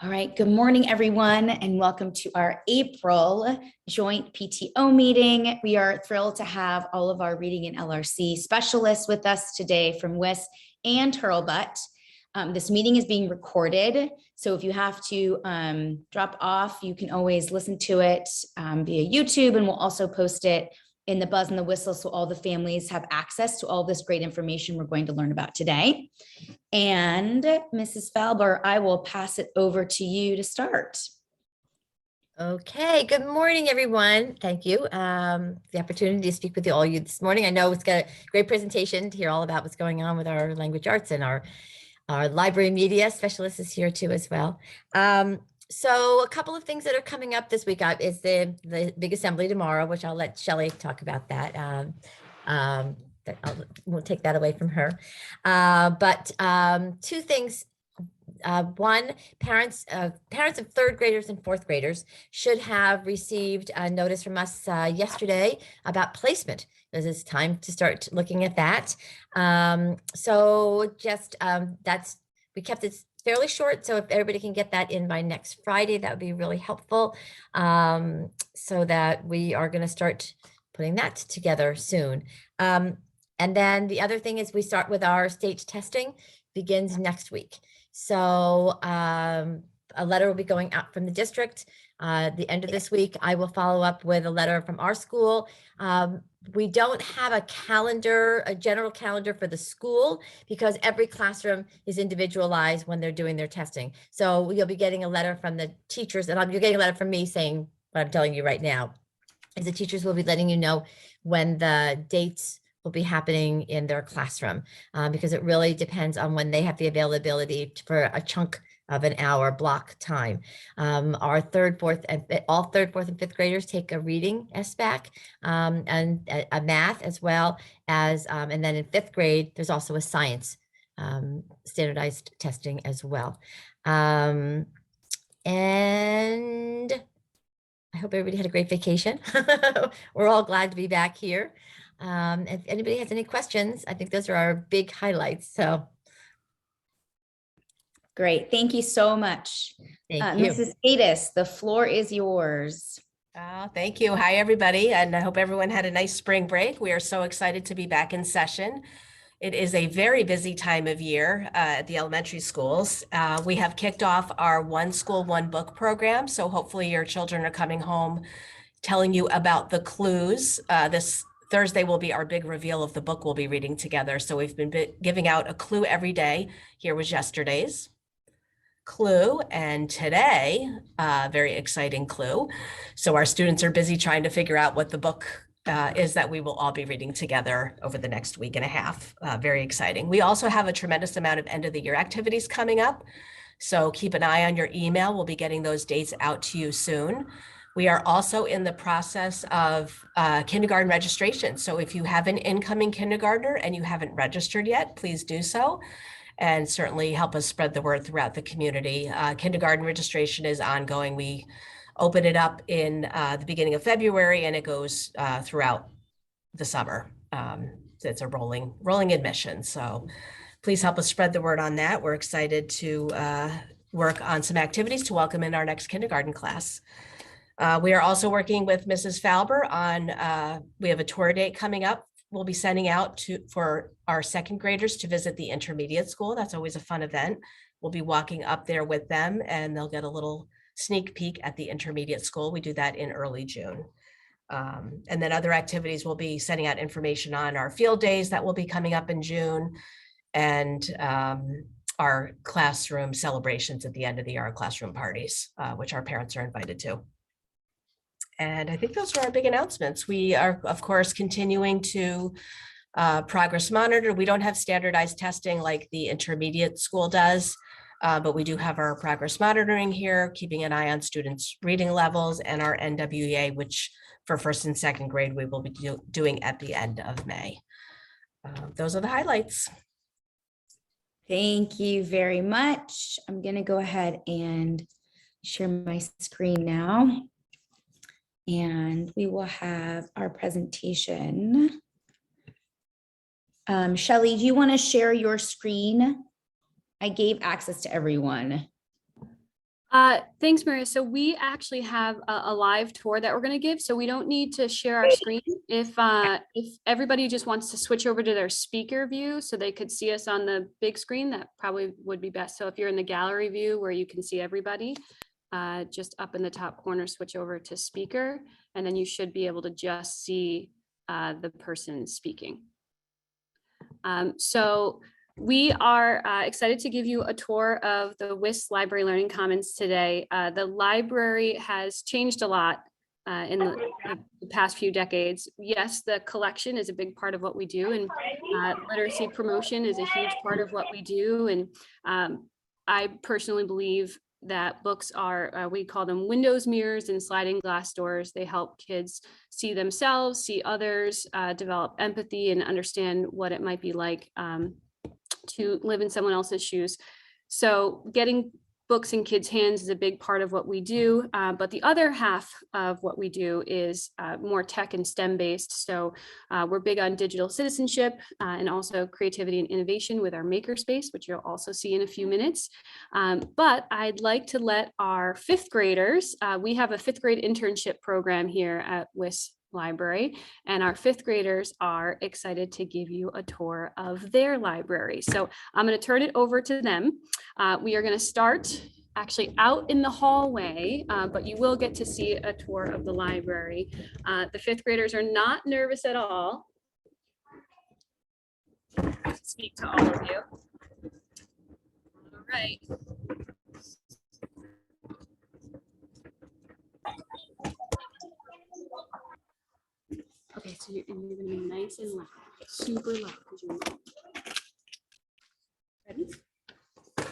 All right, good morning, everyone, and welcome to our April joint PTO meeting. We are thrilled to have all of our Reading and LRC specialists with us today from WIS and Hurlbutt. This meeting is being recorded, so if you have to drop off, you can always listen to it via YouTube, and we'll also post it in the Buzz and the Whistle so all the families have access to all this great information we're going to learn about today. And Mrs. Falber, I will pass it over to you to start. Okay, good morning, everyone. Thank you for the opportunity to speak with you all this morning. I know it's got a great presentation to hear all about what's going on with our language arts, and our library media specialist is here too as well. So a couple of things that are coming up this week is the big assembly tomorrow, which I'll let Shelley talk about that. We'll take that away from her. But two things. One, parents of third graders and fourth graders should have received a notice from us yesterday about placement. It's time to start looking at that. So just we kept it fairly short, so if everybody can get that in by next Friday, that would be really helpful, so that we are going to start putting that together soon. And then the other thing is we start with our state testing, begins next week. So a letter will be going out from the district the end of this week. I will follow up with a letter from our school. We don't have a general calendar for the school because every classroom is individualized when they're doing their testing. So you'll be getting a letter from the teachers, and you're getting a letter from me saying what I'm telling you right now, is the teachers will be letting you know when the dates will be happening in their classroom, because it really depends on when they have the availability for a chunk of an hour block time. Our third, fourth, and fifth graders take a reading SBAC, and a math as well as, and then in fifth grade, there's also a science standardized testing as well. And I hope everybody had a great vacation. We're all glad to be back here. If anybody has any questions, I think those are our big highlights. So great. Thank you so much. Thank you. Mrs. Gaddis, the floor is yours. Thank you. Hi, everybody. And I hope everyone had a nice spring break. We are so excited to be back in session. It is a very busy time of year at the elementary schools. We have kicked off our One School, One Book program. So hopefully your children are coming home telling you about the clues. This Thursday will be our big reveal of the book we'll be reading together. So we've been giving out a clue every day. Here was yesterday's clue, and today, very exciting clue. So our students are busy trying to figure out what the book is that we will all be reading together over the next week and a half. Very exciting. We also have a tremendous amount of end of the year activities coming up. So keep an eye on your email. We'll be getting those dates out to you soon. We are also in the process of kindergarten registration. So if you have an incoming kindergartner and you haven't registered yet, please do so, and certainly help us spread the word throughout the community. Kindergarten registration is ongoing. We open it up in the beginning of February, and it goes throughout the summer. So it's a rolling admission. So please help us spread the word on that. We're excited to work on some activities to welcome in our next kindergarten class. We are also working with Mrs. Falber on, we have a tour date coming up. We'll be sending out for our second graders to visit the intermediate school. That's always a fun event. We'll be walking up there with them, and they'll get a little sneak peek at the intermediate school. We do that in early June. And then other activities, we'll be sending out information on our field days that will be coming up in June, and our classroom celebrations at the end of the year, our classroom parties, which our parents are invited to. And I think those are our big announcements. We are, of course, continuing to progress monitor. We don't have standardized testing like the intermediate school does, but we do have our progress monitoring here, keeping an eye on students' reading levels, and our NWEA, which for first and second grade, we will be doing at the end of May. Those are the highlights. Thank you very much. I'm going to go ahead and share my screen now. And we will have our presentation. Shelley, do you want to share your screen? I gave access to everyone. Thanks, Maria. So we actually have a live tour that we're going to give. So we don't need to share our screen. If everybody just wants to switch over to their speaker view so they could see us on the big screen, that probably would be best. So if you're in the gallery view where you can see everybody, just up in the top corner, switch over to speaker, and then you should be able to just see the person speaking. So we are excited to give you a tour of the WIS Library Learning Commons today. The library has changed a lot in the past few decades. Yes, the collection is a big part of what we do, and literacy promotion is a huge part of what we do. And I personally believe that books are, we call them windows, mirrors, and sliding glass doors. They help kids see themselves, see others, develop empathy, and understand what it might be like to live in someone else's shoes. So getting books in kids' hands is a big part of what we do, but the other half of what we do is more tech and STEM based. So we're big on digital citizenship and also creativity and innovation with our makerspace, which you'll also see in a few minutes. But I'd like to let our fifth graders, we have a fifth grade internship program here at WIS Library, and our fifth graders are excited to give you a tour of their library. So I'm going to turn it over to them. We are going to start actually out in the hallway, but you will get to see a tour of the library. The fifth graders are not nervous at all. I'll speak to all of you. All right. Okay, so you're gonna be nice and loud, super loud. Ready? Good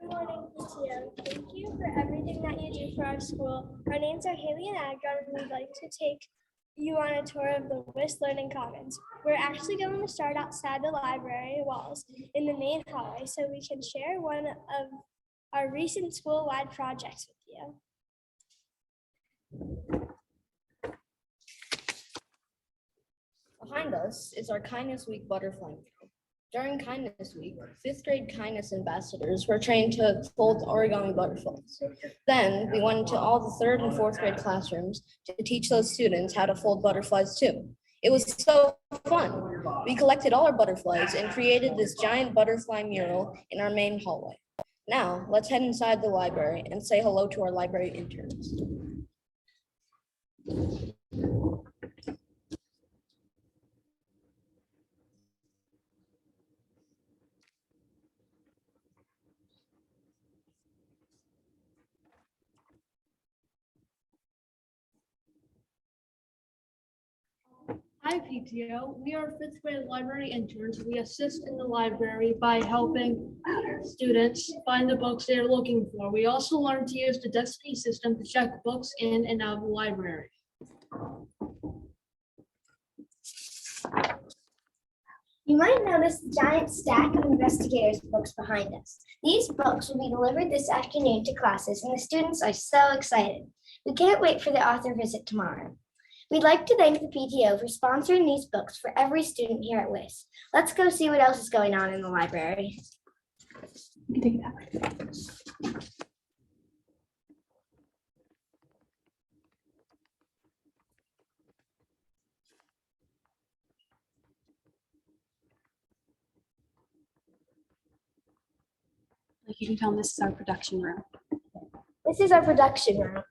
morning, PTO. Thank you for everything that you do for our school. Our names are Haley and Agron, and we'd like to take you on a tour of the WIS Learning Commons. We're actually going to start outside the library walls in the main hallway so we can share one of our recent school-wide projects with you. Behind us is our Kindness Week butterfly mural. During Kindness Week, fifth grade kindness ambassadors were trained to fold origami butterflies. Then we went into all the third and fourth grade classrooms to teach those students how to fold butterflies too. It was so fun. We collected all our butterflies and created this giant butterfly mural in our main hallway. Now let's head inside the library and say hello to our library interns. Hi, PTO. We are fifth grade library interns. We assist in the library by helping students find the books they're looking for. We also learn to use the Destiny system to check books in and out of the library. You might notice the giant stack of investigators' books behind us. These books will be delivered this afternoon to classes, and the students are so excited. We can't wait for the author visit tomorrow. We'd like to thank the PTO for sponsoring these books for every student here at WIS. Let's go see what else is going on in the library. You can take it out. Like you can tell them this is our production room. This is our production room.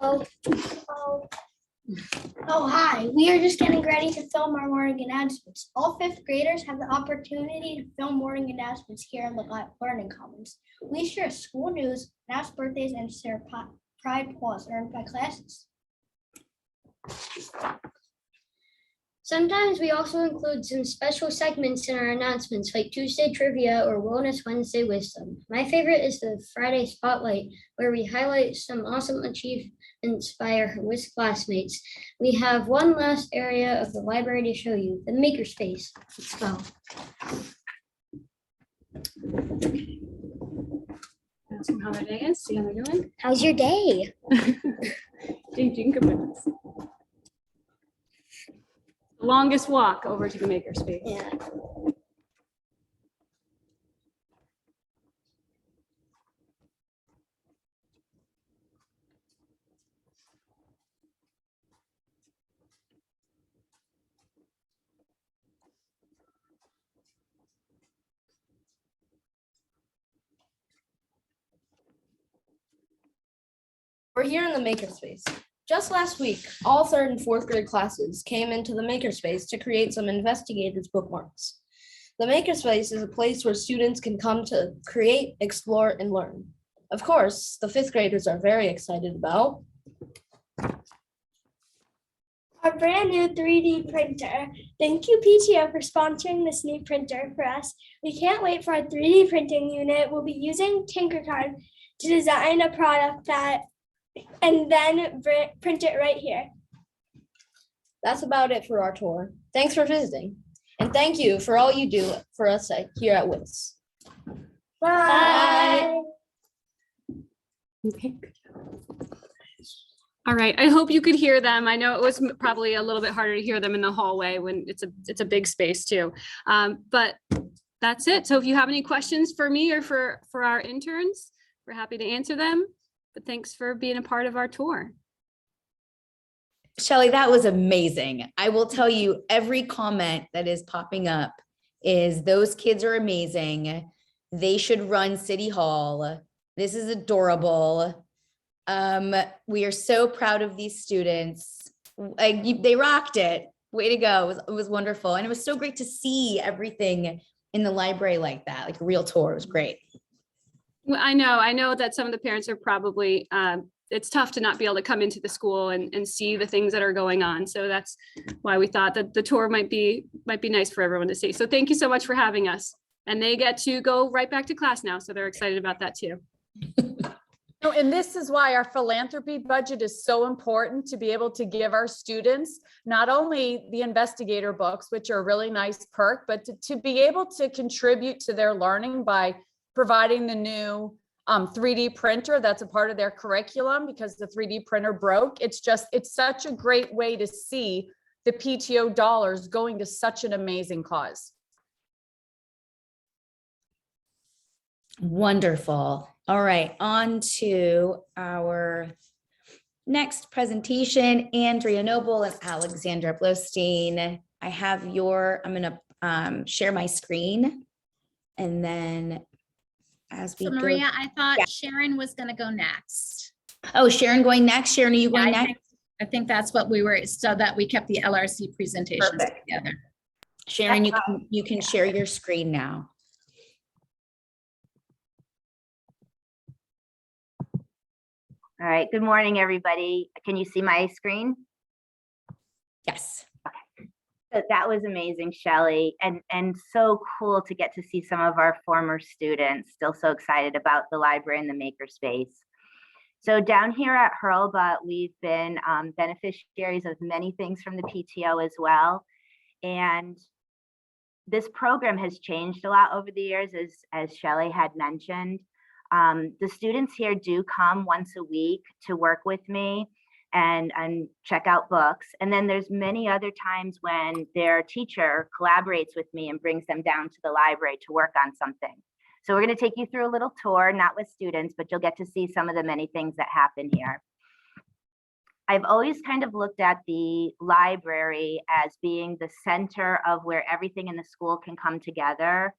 Oh, hi. We are just getting ready to film our morning announcements. All fifth graders have the opportunity to film morning announcements here in the Learning Commons. We share school news, announce birthdays, and share pride pause earned by classes. Sometimes we also include some special segments in our announcements, like Tuesday Trivia or Wellness Wednesday Wisdom. My favorite is the Friday Spotlight, where we highlight some awesome achievements by our WIS classmates. We have one last area of the library to show you, the makerspace. Let's go. Ask them how their day is, see how they're doing. How's your day? Longest walk over to the makerspace. Yeah. We're here in the makerspace. Just last week, all 3rd and 4th grade classes came into the makerspace to create some investigators bookmarks. The makerspace is a place where students can come to create, explore, and learn. Of course, the 5th graders are very excited about our brand new 3D printer. Thank you, PTO, for sponsoring this new printer for us. We can't wait for our 3D printing unit. We'll be using Tinkercad to design a product and then print it right here. That's about it for our tour. Thanks for visiting. And thank you for all you do for us here at WIS. Bye. Okay. All right, I hope you could hear them. I know it was probably a little bit harder to hear them in the hallway when it's a big space too. But that's it. So if you have any questions for me or for our interns, we're happy to answer them. But thanks for being a part of our tour. Shelley, that was amazing. I will tell you, every comment that is popping up is those kids are amazing. They should run City Hall. This is adorable. We are so proud of these students. They rocked it. Way to go. It was wonderful. And it was so great to see everything in the library like that, like a real tour. It was great. Well, I know that some of the parents are probably, it's tough to not be able to come into the school and see the things that are going on. So that's why we thought that the tour might be nice for everyone to see. So thank you so much for having us. And they get to go right back to class now. So they're excited about that too. No, and this is why our philanthropy budget is so important, to be able to give our students not only the investigator books, which are a really nice perk, but to be able to contribute to their learning by providing the new 3D printer that's a part of their curriculum because the 3D printer broke. It's such a great way to see the PTO dollars going to such an amazing cause. Wonderful. All right, on to our next presentation, Andrea Noble and Alexandra Blostein. I'm gonna share my screen, and then as we So go. Maria, I thought Yeah. Sharon was going to go next. Oh, Sharon going next. Sharon, are you going next? I think that's what we were, so that we kept the LRC presentations Perfect. together. Sharon, you can share your screen now. All right, good morning, everybody. Can you see my screen? Yes. So that was amazing, Shelley, and so cool to get to see some of our former students, still so excited about the library and the makerspace. So down here at Hurlbutt, we've been beneficiaries of many things from the PTO as well. And this program has changed a lot over the years, as Shelley had mentioned. The students here do come once a week to work with me and check out books. And then there's many other times when their teacher collaborates with me and brings them down to the library to work on something. So we're going to take you through a little tour, not with students, but you'll get to see some of the many things that happen here. I've always kind of looked at the library as being the center of where everything in the school can come together.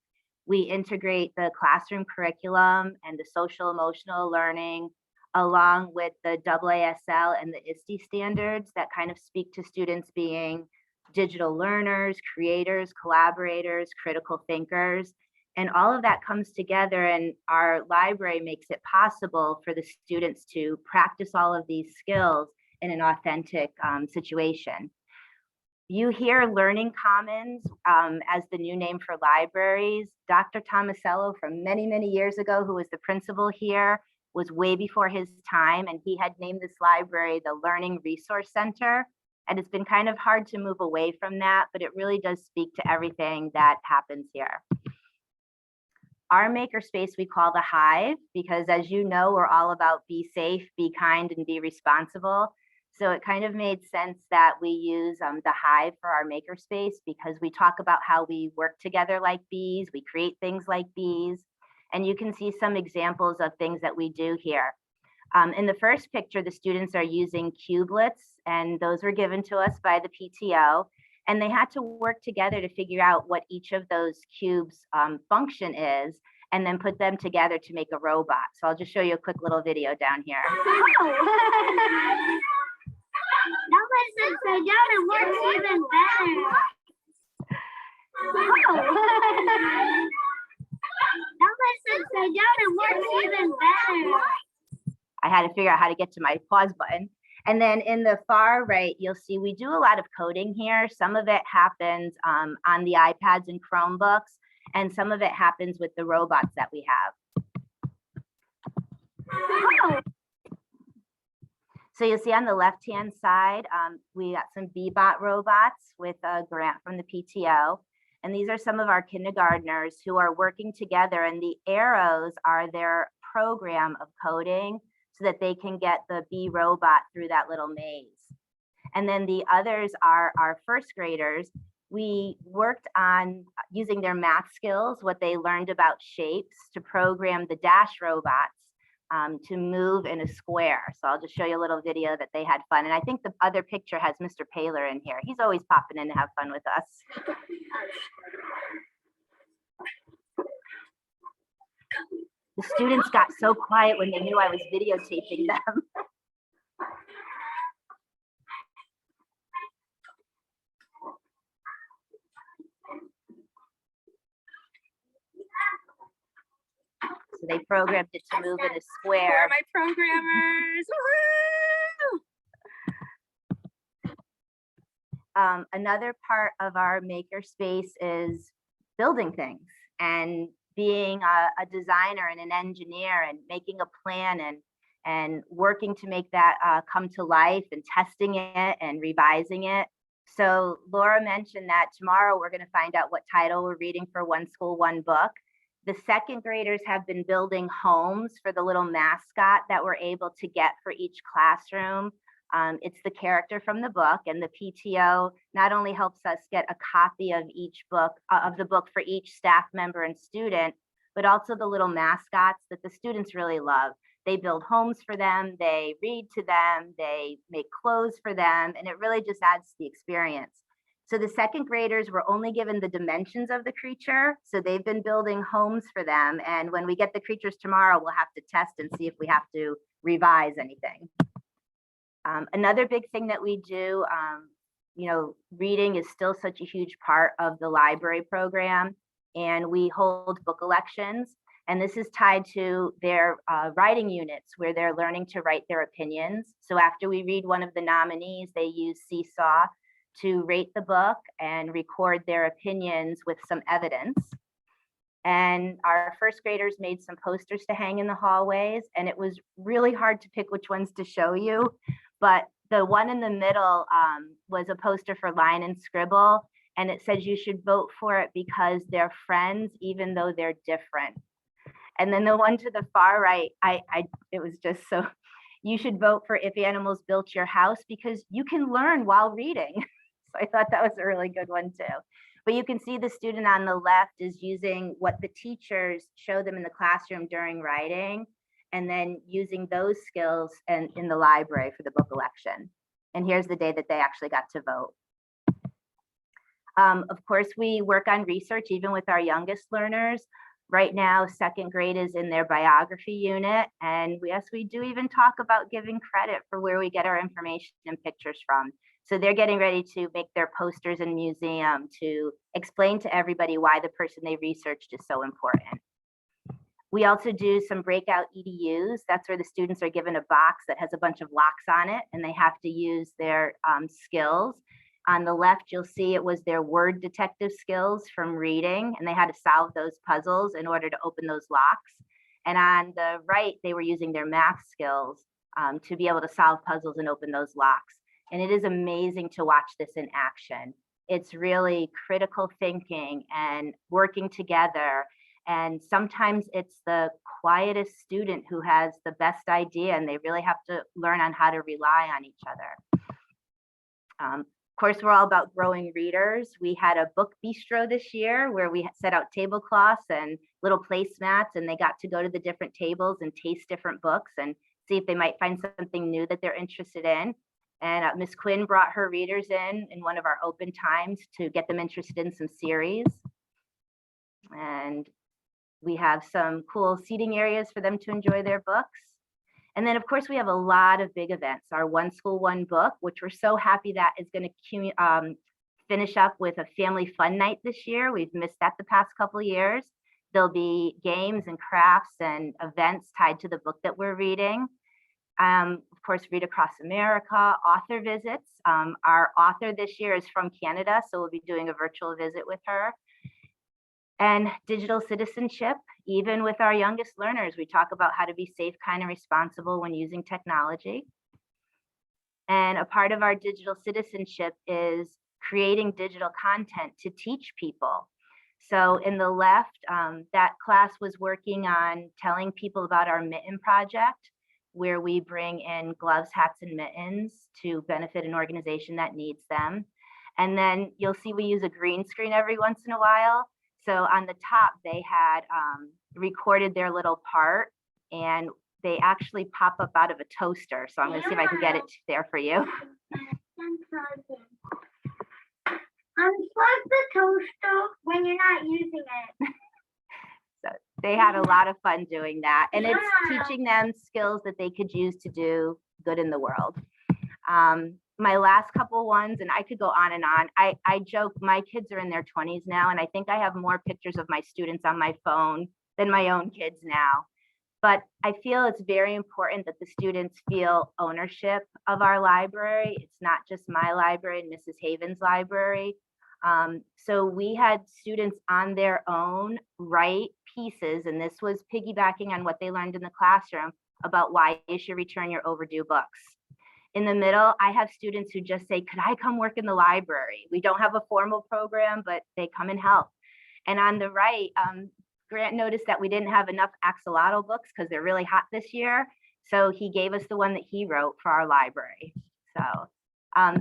We integrate the classroom curriculum and the social emotional learning along with the WASL and the ISTE standards that kind of speak to students being digital learners, creators, collaborators, critical thinkers. And all of that comes together, and our library makes it possible for the students to practice all of these skills in an authentic situation. You hear Learning Commons as the new name for libraries. Dr. Tomasello from many, many years ago, who was the principal here, was way before his time, and he had named this library the Learning Resource Center. And it's been kind of hard to move away from that, but it really does speak to everything that happens here. Our makerspace we call the Hive, because as you know, we're all about be safe, be kind, and be responsible. So it kind of made sense that we use the Hive for our makerspace, because we talk about how we work together like bees, we create things like bees, and you can see some examples of things that we do here. In the first picture, the students are using cubelets, and those were given to us by the PTO, and they had to work together to figure out what each of those cubes function is, and then put them together to make a robot. So I'll just show you a quick little video down here. Now let's upside down, it works even better. Now let's upside down, it works even better. I had to figure out how to get to my pause button. And then in the far right, you'll see we do a lot of coding here. Some of it happens on the iPads and Chromebooks, and some of it happens with the robots that we have. So you'll see on the left-hand side, we got some Bebot robots with a grant from the PTO. And these are some of our kindergartners who are working together, and the arrows are their program of coding so that they can get the B robot through that little maze. And then the others are our first graders. We worked on using their math skills, what they learned about shapes, to program the dash robots to move in a square. So I'll just show you a little video that they had fun. And I think the other picture has Mr. Paler in here. He's always popping in to have fun with us. The students got so quiet when they knew I was videotaping them. So they programmed it to move in a square. My programmers. Woohoo! Another part of our makerspace is building things and being a designer and an engineer and making a plan and working to make that come to life and testing it and revising it. So Laura mentioned that tomorrow we're going to find out what title we're reading for One School, One Book. The second graders have been building homes for the little mascot that we're able to get for each classroom. It's the character from the book, and the PTO not only helps us get a copy of each book, of the book for each staff member and student, but also the little mascots that the students really love. They build homes for them, they read to them, they make clothes for them, and it really just adds to the experience. So the second graders were only given the dimensions of the creature, so they've been building homes for them. And when we get the creatures tomorrow, we'll have to test and see if we have to revise anything. Another big thing that we do, you know, reading is still such a huge part of the library program, and we hold book elections. And this is tied to their writing units where they're learning to write their opinions. So after we read one of the nominees, they use Seesaw to rate the book and record their opinions with some evidence. And our first graders made some posters to hang in the hallways, and it was really hard to pick which ones to show you. But the one in the middle was a poster for Line and Scribble, and it says you should vote for it because they're friends, even though they're different. And then the one to the far right, it was just so, you should vote for If Animals Built Your House because you can learn while reading. So I thought that was a really good one too. But you can see the student on the left is using what the teachers show them in the classroom during writing, and then using those skills and in the library for the book election. And here's the day that they actually got to vote. Of course, we work on research even with our youngest learners. Right now, second grade is in their biography unit, and we do even talk about giving credit for where we get our information and pictures from. So they're getting ready to make their posters in museum to explain to everybody why the person they researched is so important. We also do some breakout EDUs. That's where the students are given a box that has a bunch of locks on it, and they have to use their skills. On the left, you'll see it was their word detective skills from reading, and they had to solve those puzzles in order to open those locks. And on the right, they were using their math skills to be able to solve puzzles and open those locks. And it is amazing to watch this in action. It's really critical thinking and working together. And sometimes it's the quietest student who has the best idea, and they really have to learn on how to rely on each other. Of course, we're all about growing readers. We had a book bistro this year where we set out tablecloths and little placemats, and they got to go to the different tables and taste different books and see if they might find something new that they're interested in. And Ms. Quinn brought her readers in one of our open times to get them interested in some series. And We have some cool seating areas for them to enjoy their books. And then, of course, we have a lot of big events. Our One School, One Book, which we're so happy that is going to finish up with a family fun night this year. We've missed that the past couple of years. There'll be games and crafts and events tied to the book that we're reading. Of course, Read Across America, author visits. Our author this year is from Canada, so we'll be doing a virtual visit with her. And digital citizenship, even with our youngest learners, we talk about how to be safe, kind, and responsible when using technology. And a part of our digital citizenship is creating digital content to teach people. So in the left, that class was working on telling people about our mitten project, where we bring in gloves, hats, and mittens to benefit an organization that needs them. And then you'll see we use a green screen every once in a while. So on the top, they had recorded their little part, and they actually pop up out of a toaster. So I'm going to see if I can get it there for you. Unplug the toaster when you're not using it. So they had a lot of fun doing that, and it's teaching them skills that they could use to do good in the world. My last couple ones, and I could go on and on. I joke, my kids are in their 20s now, and I think I have more pictures of my students on my phone than my own kids now. But I feel it's very important that the students feel ownership of our library. It's not just my library and Mrs. Haven's library. So we had students on their own write pieces, and this was piggybacking on what they learned in the classroom about why you should return your overdue books. In the middle, I have students who just say, could I come work in the library? We don't have a formal program, but they come and help. And on the right, Grant noticed that we didn't have enough axolotl books because they're really hot this year. So he gave us the one that he wrote for our library. So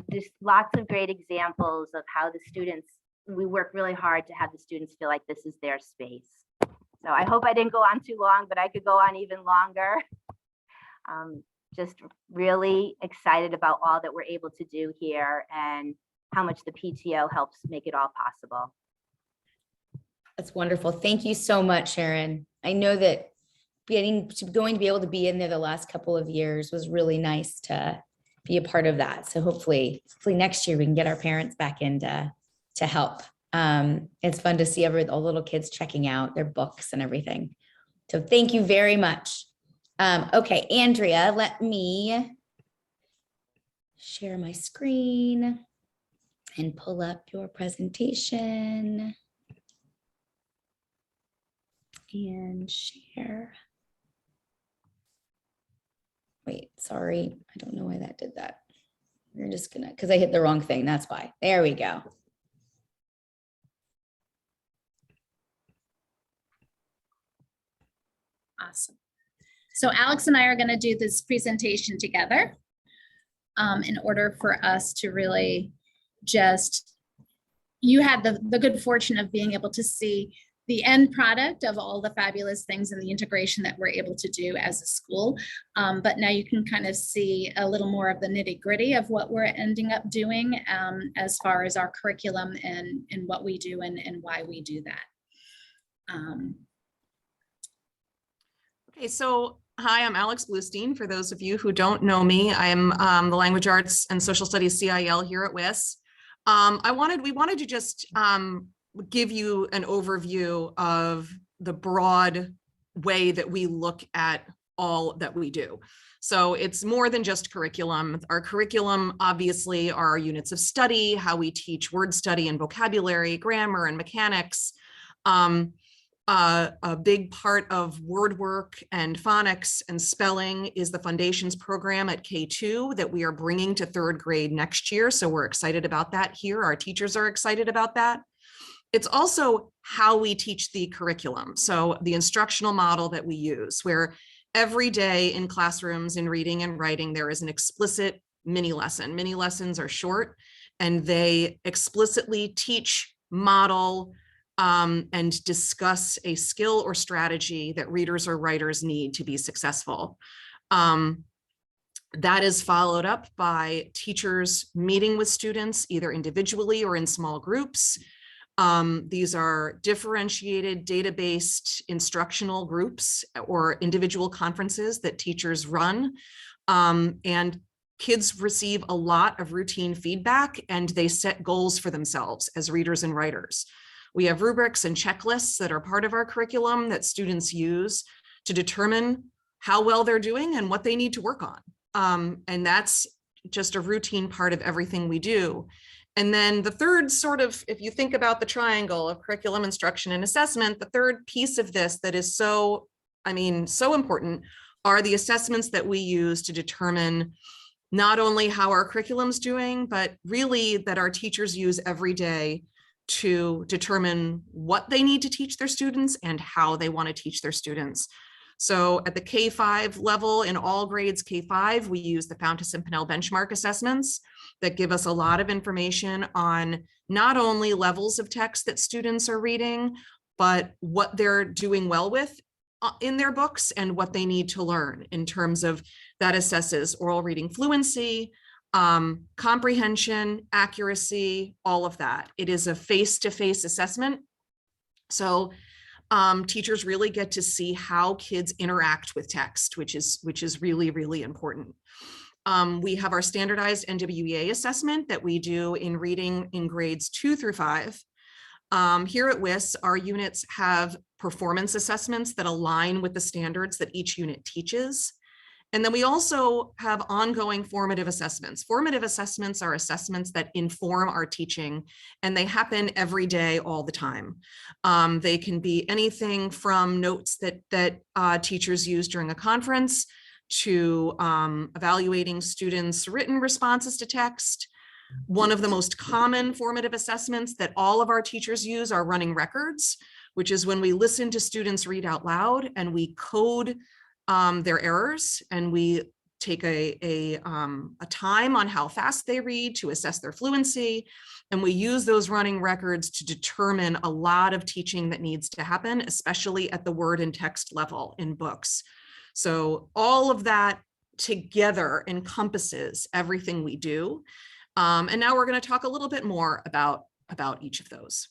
there's lots of great examples of how the students, we work really hard to have the students feel like this is their space. So I hope I didn't go on too long, but I could go on even longer. Just really excited about all that we're able to do here and how much the PTO helps make it all possible. That's wonderful. Thank you so much, Sharon. I know that going to be able to be in there the last couple of years was really nice to be a part of that. So hopefully next year we can get our parents back in to help. It's fun to see all the little kids checking out their books and everything. So thank you very much. Okay, Andrea, let me share my screen and pull up your presentation and share. Wait, sorry, I don't know why that did that. We're just gonna, because I hit the wrong thing, that's why. There we go. Awesome. So Alex and I are going to do this presentation together in order for us to really just, you had the good fortune of being able to see the end product of all the fabulous things and the integration that we're able to do as a school. But now you can kind of see a little more of the nitty gritty of what we're ending up doing as far as our curriculum and what we do and why we do that. Okay, so hi, I'm Alex Bluestein. For those of you who don't know me, I'm the Language Arts and Social Studies CIL here at WIS. We wanted to just give you an overview of the broad way that we look at all that we do. So it's more than just curriculum. Our curriculum obviously are our units of study, how we teach word study and vocabulary, grammar and mechanics. A big part of word work and phonics and spelling is the Foundations program at K2 that we are bringing to 3rd grade next year. So we're excited about that here. Our teachers are excited about that. It's also how we teach the curriculum. So the instructional model that we use, where every day in classrooms in reading and writing, there is an explicit mini lesson. Mini lessons are short and they explicitly teach, model, and discuss a skill or strategy that readers or writers need to be successful. That is followed up by teachers meeting with students either individually or in small groups, These are differentiated data-based instructional groups or individual conferences that teachers run. And kids receive a lot of routine feedback and they set goals for themselves as readers and writers. We have rubrics and checklists that are part of our curriculum that students use to determine how well they're doing and what they need to work on. And that's just a routine part of everything we do. And then the third sort of, if you think about the triangle of curriculum, instruction, and assessment, the third piece of this that is so important are the assessments that we use to determine not only how our curriculum's doing, but really that our teachers use every day to determine what they need to teach their students and how they want to teach their students. So at the K-5 level, in all grades K-5, we use the Fountas and Pinnell benchmark assessments that give us a lot of information on not only levels of text that students are reading, but what they're doing well with in their books and what they need to learn in terms of that assesses oral reading fluency, comprehension, accuracy, all of that. It is a face-to-face assessment. So teachers really get to see how kids interact with text, which is really, really important. We have our standardized NWEA assessment that we do in reading in grades 2 through 5. Here at WIS, our units have performance assessments that align with the standards that each unit teaches. And then we also have ongoing formative assessments. Formative assessments are assessments that inform our teaching, and they happen every day, all the time. They can be anything from notes that teachers use during a conference to evaluating students' written responses to text. One of the most common formative assessments that all of our teachers use are running records, which is when we listen to students read out loud and we code their errors, and we take a time on how fast they read to assess their fluency. And we use those running records to determine a lot of teaching that needs to happen, especially at the word and text level in books. So all of that together encompasses everything we do. And now we're going to talk a little bit more about each of those.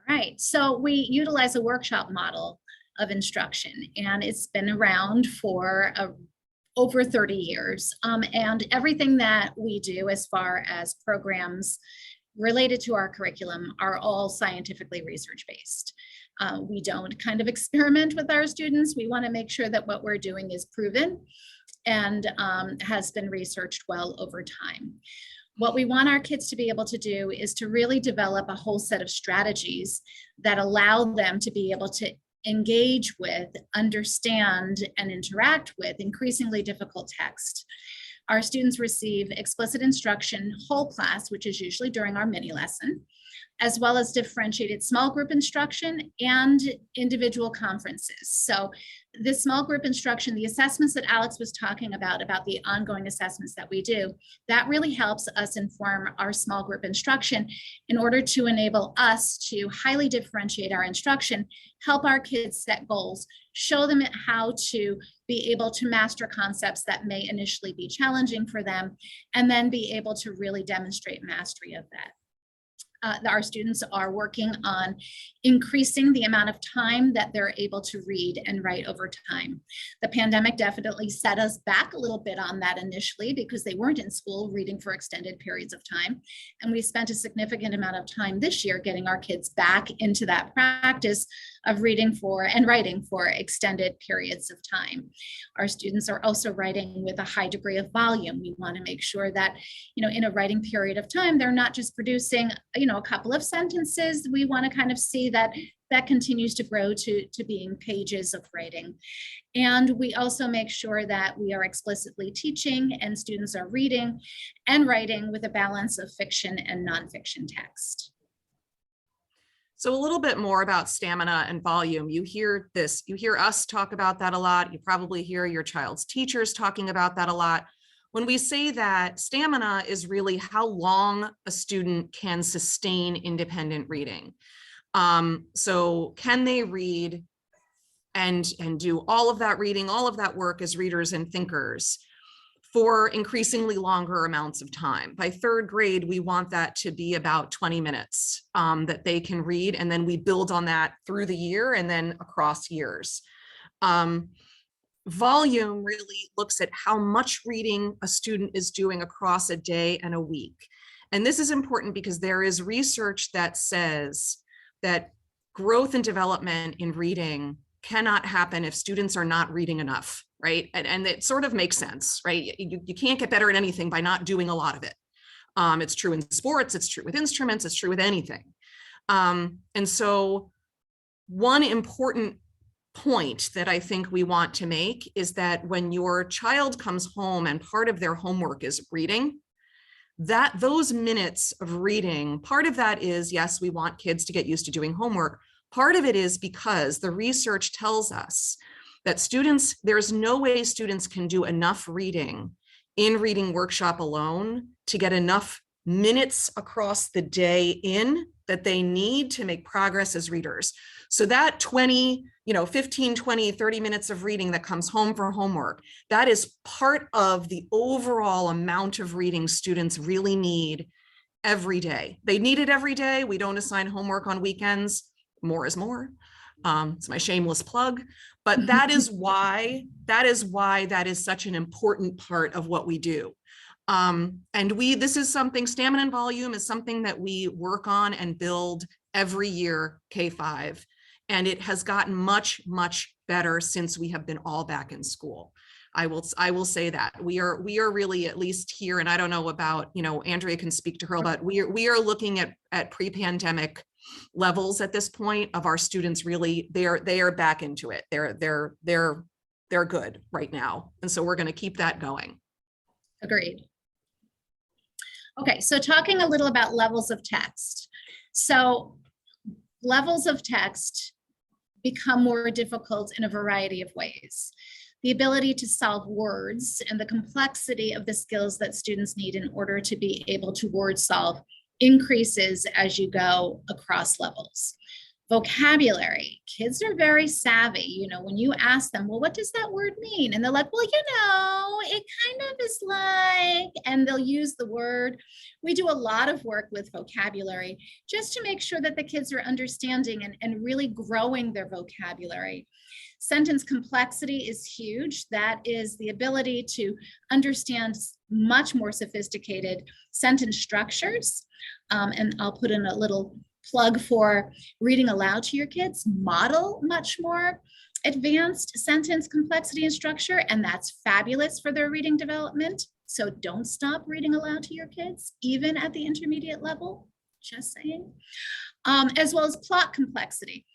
All right, so we utilize a workshop model of instruction, and it's been around for over 30 years. And everything that we do as far as programs related to our curriculum are all scientifically research-based. We don't kind of experiment with our students. We want to make sure that what we're doing is proven and has been researched well over time. What we want our kids to be able to do is to really develop a whole set of strategies that allow them to be able to engage with, understand, and interact with increasingly difficult text. Our students receive explicit instruction whole class, which is usually during our mini lesson, as well as differentiated small group instruction and individual conferences. So this small group instruction, the assessments that Alex was talking about the ongoing assessments that we do, that really helps us inform our small group instruction in order to enable us to highly differentiate our instruction, help our kids set goals, show them how to be able to master concepts that may initially be challenging for them, and then be able to really demonstrate mastery of that. Our students are working on increasing the amount of time that they're able to read and write over time. The pandemic definitely set us back a little bit on that initially because they weren't in school reading for extended periods of time. And we spent a significant amount of time this year getting our kids back into that practice of reading for and writing for extended periods of time. Our students are also writing with a high degree of volume. We want to make sure that, in a writing period of time, they're not just producing, a couple of sentences. We want to kind of see that continues to grow to being pages of writing. And we also make sure that we are explicitly teaching and students are reading and writing with a balance of fiction and nonfiction text. So a little bit more about stamina and volume. You hear us talk about that a lot. You probably hear your child's teachers talking about that a lot. When we say that, stamina is really how long a student can sustain independent reading. So can they read and do all of that reading, all of that work as readers and thinkers for increasingly longer amounts of time. By third grade, we want that to be about 20 minutes that they can read, and then we build on that through the year and then across years. Volume really looks at how much reading a student is doing across a day and a week. And this is important because there is research that says that growth and development in reading cannot happen if students are not reading enough, right? And it sort of makes sense, right? You can't get better at anything by not doing a lot of it. It's true in sports, it's true with instruments, it's true with anything. And so one important point that I think we want to make is that when your child comes home and part of their homework is reading, that those minutes of reading, part of that is, yes, we want kids to get used to doing homework. Part of it is because the research tells us that students, there's no way students can do enough reading in reading workshop alone to get enough minutes across the day in that they need to make progress as readers. So that 15, 20, 30 minutes of reading that comes home for homework, that is part of the overall amount of reading students really need every day. They need it every day. We don't assign homework on weekends. More is more. It's my shameless plug, but that is why that is such an important part of what we do. And this is something, stamina and volume is something that we work on and build every year, K-5. And it has gotten much, much better since we have been all back in school. I will say that we are really, at least here, and I don't know about, Andrea can speak to Hurlbutt, we are looking at pre-pandemic levels at this point of our students. Really, they are back into it. They're good right now. And so we're going to keep that going. Agreed. Okay, so talking a little about levels of text. So levels of text become more difficult in a variety of ways. The ability to solve words and the complexity of the skills that students need in order to be able to word solve increases as you go across levels. Vocabulary, kids are very savvy. When you ask them, well, what does that word mean? And they're like, well, it kind of is like, and they'll use the word. We do a lot of work with vocabulary just to make sure that the kids are understanding and really growing their vocabulary. Sentence complexity is huge. That is the ability to understand much more sophisticated sentence structures. And I'll put in a little plug for reading aloud to your kids, model much more advanced sentence complexity and structure, and that's fabulous for their reading development. So don't stop reading aloud to your kids, even at the intermediate level, just saying. As well as plot complexity.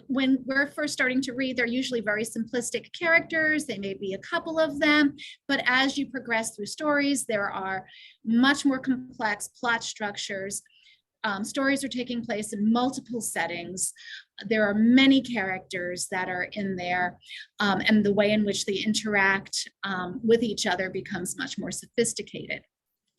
When we're first starting to read, they're usually very simplistic characters. They may be a couple of them, but as you progress through stories, there are much more complex plot structures. Stories are taking place in multiple settings. There are many characters that are in there, and the way in which they interact with each other becomes much more sophisticated,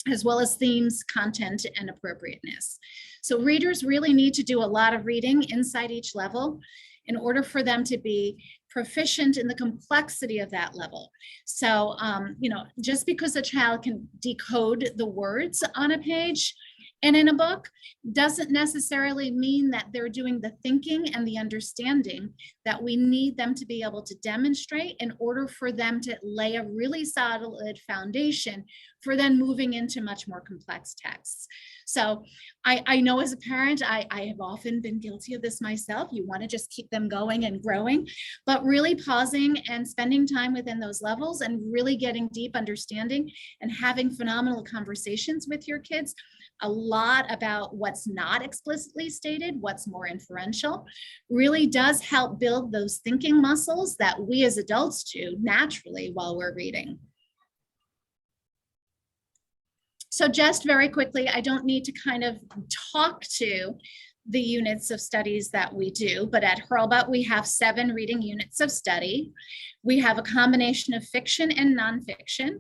as well as themes, content, and appropriateness. So readers really need to do a lot of reading inside each level in order for them to be proficient in the complexity of that level. So, just because a child can decode the words on a page and in a book doesn't necessarily mean that they're doing the thinking and the understanding that we need them to be able to demonstrate in order for them to lay a really solid foundation for then moving into much more complex texts. So I know as a parent, I have often been guilty of this myself. You want to just keep them going and growing, but really pausing and spending time within those levels and really getting deep understanding and having phenomenal conversations with your kids a lot about what's not explicitly stated, what's more inferential, really does help build those thinking muscles that we as adults do naturally while we're reading. So just very quickly, I don't need to kind of talk to the units of studies that we do, but at Hurlbutt, we have 7 reading units of study. We have a combination of fiction and nonfiction.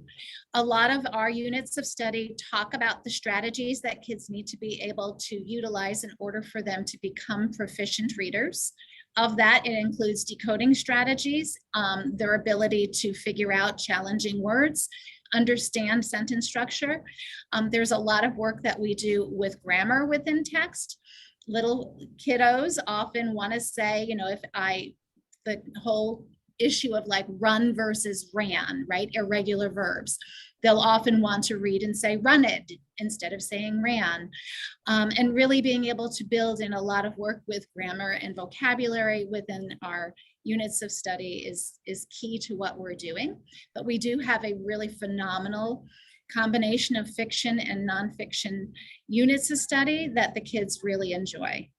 A lot of our units of study talk about the strategies that kids need to be able to utilize in order for them to become proficient readers. Of that, it includes decoding strategies, their ability to figure out challenging words, understand sentence structure. There's a lot of work that we do with grammar within text. Little kiddos often want to say, you know, the whole issue of like run versus ran, right? Irregular verbs. They'll often want to read and say runned instead of saying ran. And really being able to build in a lot of work with grammar and vocabulary within our units of study is key to what we're doing. But we do have a really phenomenal combination of fiction and nonfiction units of study that the kids really enjoy.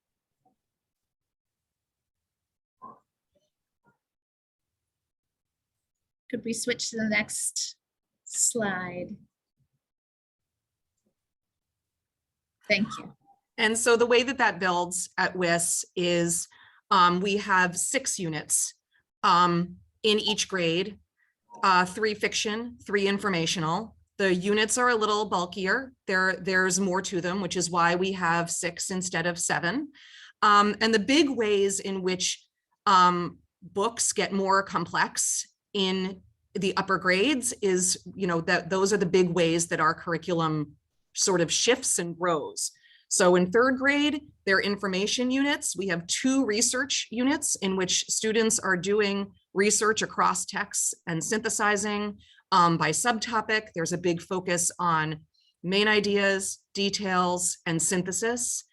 Could we switch to the next slide? Thank you. And so the way that that builds at WIS is we have 6 units in each grade, 3 fiction, 3 informational. The units are a little bulkier. There's more to them, which is why we have 6 instead of 7. And the big ways in which books get more complex in the upper grades is, you know, that those are the big ways that our curriculum sort of shifts and grows. So in 3rd grade, they're information units. We have 2 research units in which students are doing research across texts and synthesizing by subtopic. There's a big focus on main ideas, details, and synthesis.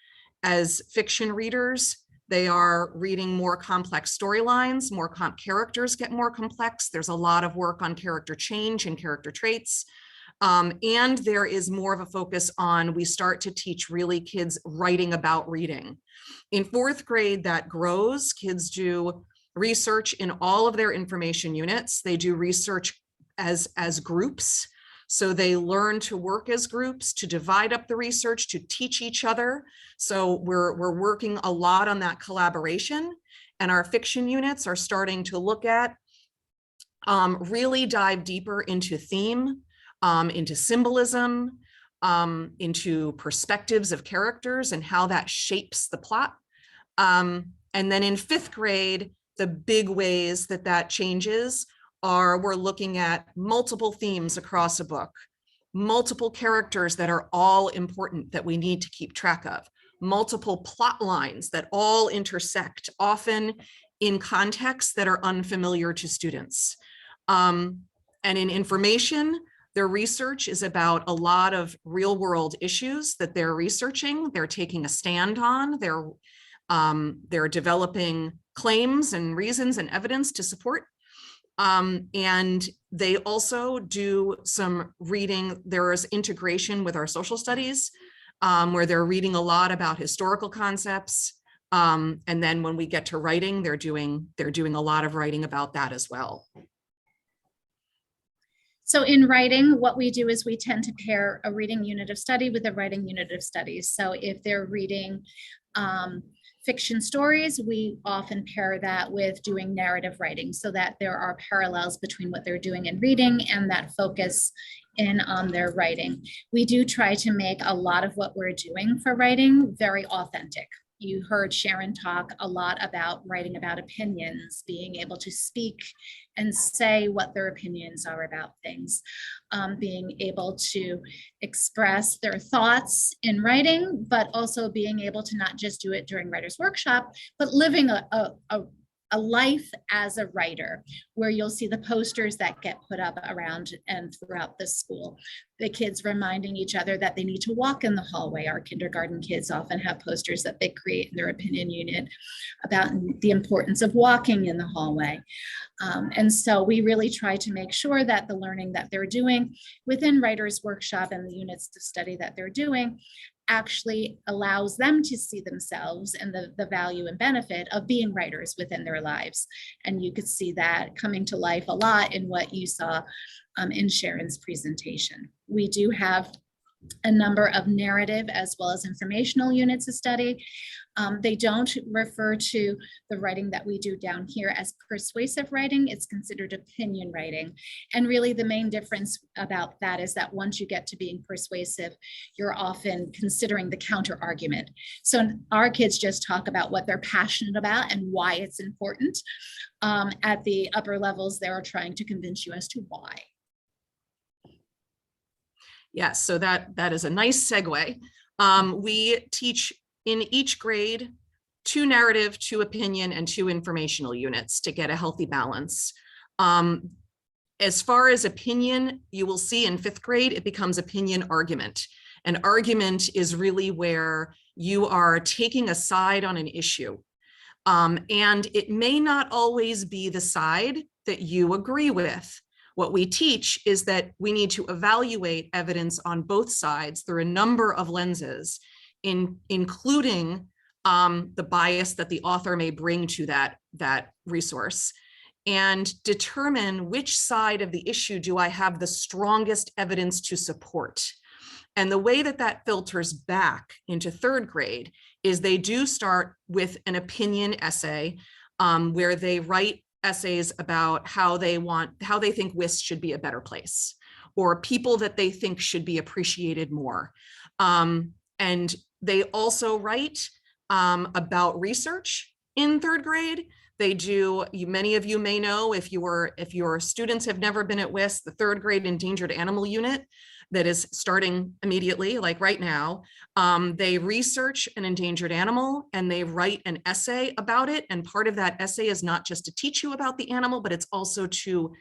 As fiction readers, they are reading more complex storylines, characters get more complex. There's a lot of work on character change and character traits. And there is more of a focus on, we start to teach really kids writing about reading. In 4th grade, that grows. Kids do research in all of their information units. They do research as groups. So they learn to work as groups, to divide up the research, to teach each other. So we're working a lot on that collaboration. And our fiction units are starting to look at, really dive deeper into theme, into symbolism, into perspectives of characters and how that shapes the plot. And then in 5th grade, the big ways that that changes are we're looking at multiple themes across a book, multiple characters that are all important that we need to keep track of, multiple plot lines that all intersect, often in contexts that are unfamiliar to students. And in information, their research is about a lot of real world issues that they're researching, they're taking a stand on, they're developing claims and reasons and evidence to support. And they also do some reading. There is integration with our social studies, where they're reading a lot about historical concepts. And then when we get to writing, they're doing a lot of writing about that as well. So in writing, what we do is we tend to pair a reading unit of study with a writing unit of studies. So if they're reading fiction stories, we often pair that with doing narrative writing so that there are parallels between what they're doing in reading and that focus in on their writing. We do try to make a lot of what we're doing for writing very authentic. You heard Sharon talk a lot about writing about opinions, being able to speak and say what their opinions are about things, being able to express their thoughts in writing, but also being able to not just do it during writer's workshop, but living a life as a writer, where you'll see the posters that get put up around and throughout the school. The kids reminding each other that they need to walk in the hallway. Our kindergarten kids often have posters that they create in their opinion unit about the importance of walking in the hallway. And so we really try to make sure that the learning that they're doing within writer's workshop and the units of study that they're doing actually allows them to see themselves and the value and benefit of being writers within their lives. And you could see that coming to life a lot in what you saw in Sharon's presentation. We do have a number of narrative as well as informational units of study. They don't refer to the writing that we do down here as persuasive writing. It's considered opinion writing. And really the main difference about that is that once you get to being persuasive, you're often considering the counter argument. So our kids just talk about what they're passionate about and why it's important. At the upper levels, they're trying to convince you as to why. Yes, so that is a nice segue. We teach in each grade 2 narrative, 2 opinion, and 2 informational units to get a healthy balance. As far as opinion, you will see in 5th grade, it becomes opinion argument. An argument is really where you are taking a side on an issue. And it may not always be the side that you agree with. What we teach is that we need to evaluate evidence on both sides through a number of lenses, including the bias that the author may bring to that resource, and determine which side of the issue do I have the strongest evidence to support. And the way that filters back into 3rd grade is they do start with an opinion essay where they write essays about how they think WIS should be a better place, or people that they think should be appreciated more. And they also write about research in 3rd grade. They do, many of you may know, if your students have never been at WIS, the 3rd grade endangered animal unit that is starting immediately, like right now, they research an endangered animal and they write an essay about it. And part of that essay is not just to teach you about the animal, but it's also to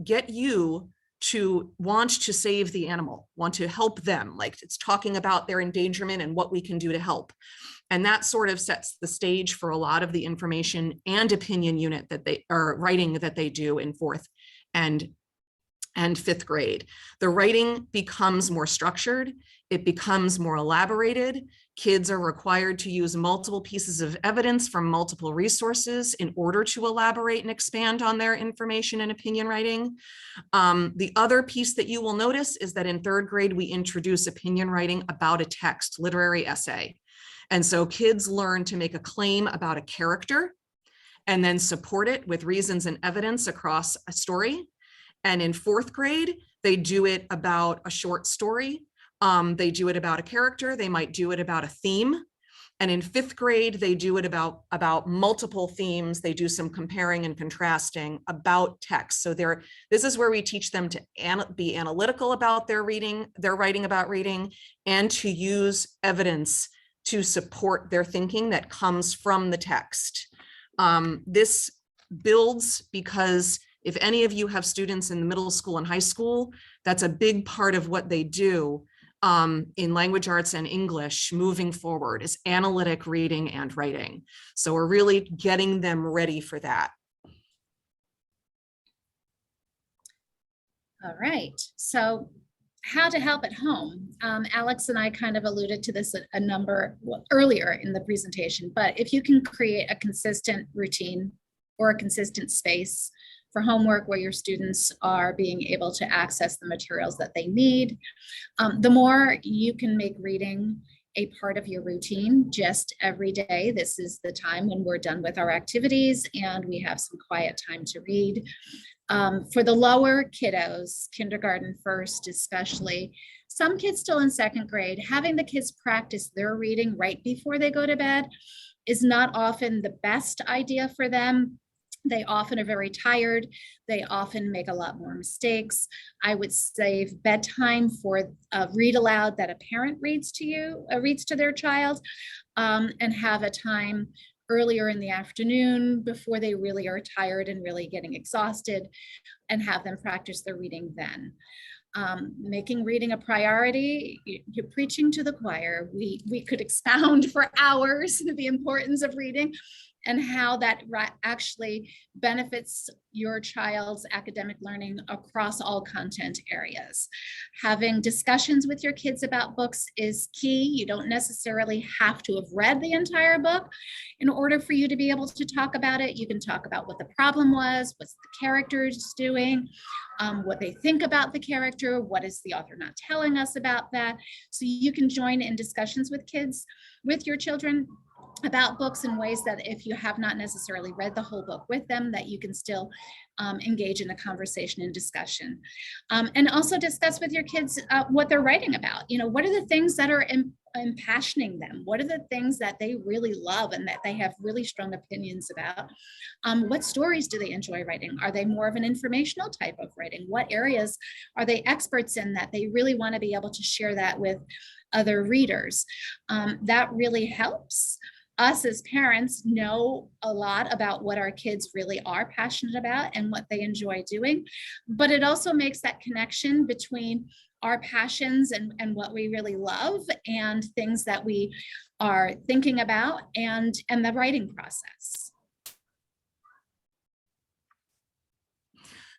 get you to want to save the animal, want to help them. Like, it's talking about their endangerment and what we can do to help. And that sort of sets the stage for a lot of the information and opinion unit that they are writing that they do in 4th and 5th grade. The writing becomes more structured. It becomes more elaborated. Kids are required to use multiple pieces of evidence from multiple resources in order to elaborate and expand on their information and opinion writing. The other piece that you will notice is that in 3rd grade, we introduce opinion writing about a text, literary essay. And so kids learn to make a claim about a character and then support it with reasons and evidence across a story. And in 4th grade, they do it about a short story. They do it about a character. They might do it about a theme. And in 5th grade, they do it about multiple themes. They do some comparing and contrasting about text. So this is where we teach them to be analytical about their reading, their writing about reading, and to use evidence to support their thinking that comes from the text. This builds because if any of you have students in middle school and high school, that's a big part of what they do in language arts and English moving forward is analytic reading and writing. So we're really getting them ready for that. All right, so how to help at home. Alex and I kind of alluded to this earlier in the presentation, but if you can create a consistent routine or a consistent space for homework where your students are being able to access the materials that they need, the more you can make reading a part of your routine just every day. This is the time when we're done with our activities and we have some quiet time to read. For the lower kiddos, kindergarten first especially, some kids still in 2nd grade, having the kids practice their reading right before they go to bed is not often the best idea for them. They often are very tired. They often make a lot more mistakes. I would save bedtime for a read aloud that a parent reads to their child, and have a time earlier in the afternoon before they really are tired and really getting exhausted, and have them practice their reading then. Making reading a priority, you're preaching to the choir. We could expound for hours the importance of reading and how that actually benefits your child's academic learning across all content areas. Having discussions with your kids about books is key. You don't necessarily have to have read the entire book in order for you to be able to talk about it. You can talk about what the problem was, what's the characters doing, what they think about the character, what is the author not telling us about that. So you can join in discussions with your children about books in ways that if you have not necessarily read the whole book with them, that you can still engage in a conversation and discussion. And also discuss with your kids what they're writing about. You know, what are the things that are impassioning them? What are the things that they really love and that they have really strong opinions about? What stories do they enjoy writing? Are they more of an informational type of writing? What areas are they experts in that they really want to be able to share that with other readers? That really helps us as parents know a lot about what our kids really are passionate about and what they enjoy doing. But it also makes that connection between our passions and what we really love and things that we are thinking about and the writing process.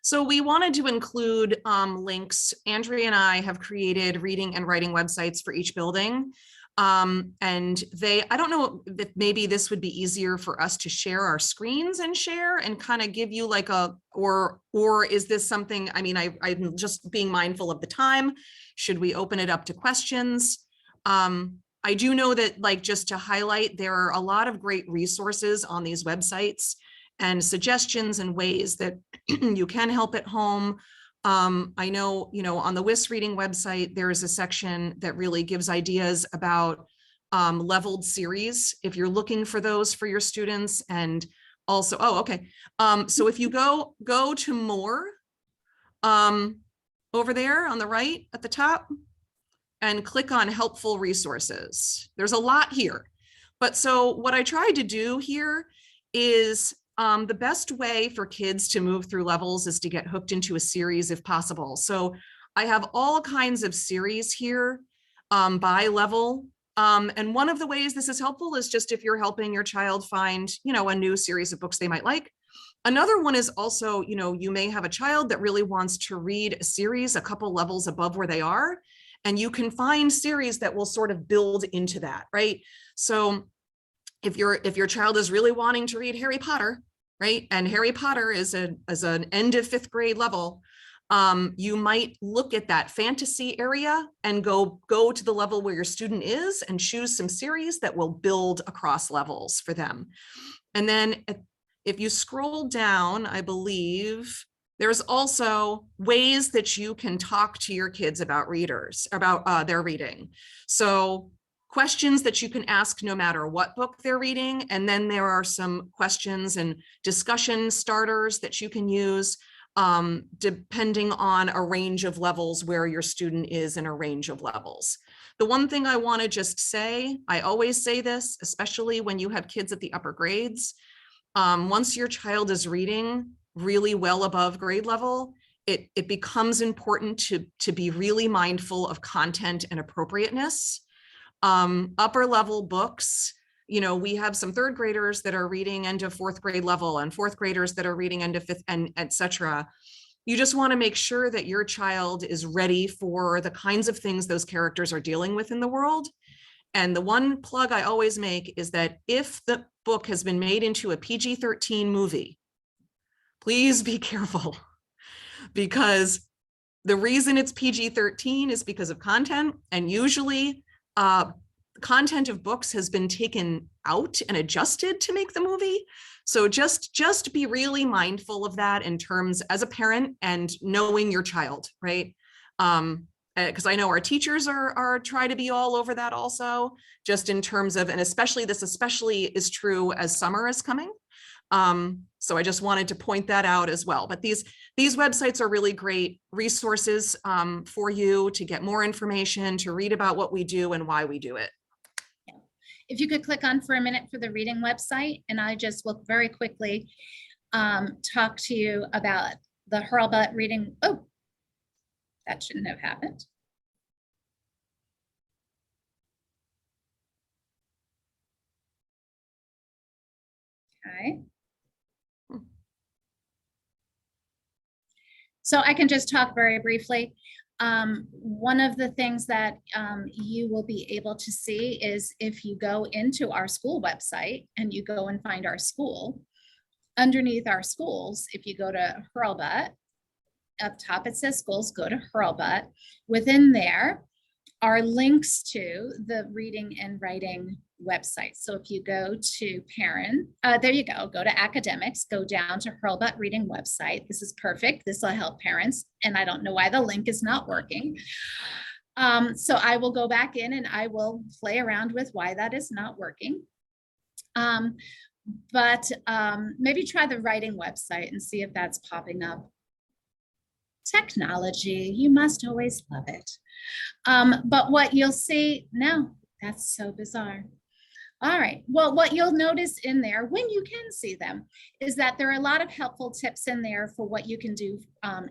So we wanted to include links. Andrea and I have created reading and writing websites for each building. And I don't know if maybe this would be easier for us to share our screens and share and kind of give you like or is this something, I mean, I'm just being mindful of the time. Should we open it up to questions? I do know that, like, just to highlight, there are a lot of great resources on these websites and suggestions and ways that you can help at home. I know, on the WIS Reading website, there is a section that really gives ideas about leveled series, if you're looking for those for your students. And also, so if you go to more over there on the right at the top and click on helpful resources, there's a lot here. But so what I tried to do here is the best way for kids to move through levels is to get hooked into a series if possible. So I have all kinds of series here by level. And one of the ways this is helpful is just if you're helping your child find, a new series of books they might like. Another one is also, you may have a child that really wants to read a series a couple levels above where they are, and you can find series that will sort of build into that, right? So if your child is really wanting to read Harry Potter, right, and Harry Potter is an end of 5th grade level, you might look at that fantasy area and go to the level where your student is and choose some series that will build across levels for them. And then if you scroll down, I believe there's also ways that you can talk to your kids about their reading. So questions that you can ask no matter what book they're reading. And then there are some questions and discussion starters that you can use depending on a range of levels where your student is in a range of levels. The one thing I want to just say, I always say this, especially when you have kids at the upper grades, once your child is reading really well above grade level, it becomes important to be really mindful of content and appropriateness. Upper level books, we have some 3rd graders that are reading end of 4th grade level and 4th graders that are reading end of 5th, and etc. You just want to make sure that your child is ready for the kinds of things those characters are dealing with in the world. And the one plug I always make is that if the book has been made into a PG-13 movie, please be careful, because the reason it's PG-13 is because of content, and usually content of books has been taken out and adjusted to make the movie. So just be really mindful of that in terms as a parent and knowing your child, right? Because I know our teachers are try to be all over that also, just in terms of, and especially is true as summer is coming. So I just wanted to point that out as well. But these websites are really great resources for you to get more information, to read about what we do and why we do it. If you could click on for a minute for the reading website, and I just will very quickly talk to you about the Hurlbutt Reading. Oh, that shouldn't have happened. Okay. So I can just talk very briefly. One of the things that you will be able to see is if you go into our school website and you go and find our school, underneath our schools, if you go to Hurlbutt, up top it says schools, go to Hurlbutt. Within there are links to the reading and writing website. So if you go to parent, there you go to academics, go down to Hurlbutt Reading website. This is perfect. This will help parents. And I don't know why the link is not working. So I will go back in and I will play around with why that is not working. But maybe try the writing website and see if that's popping up. Technology, you must always love it. But what you'll see, no, that's so bizarre. All right, well, what you'll notice in there when you can see them is that there are a lot of helpful tips in there for what you can do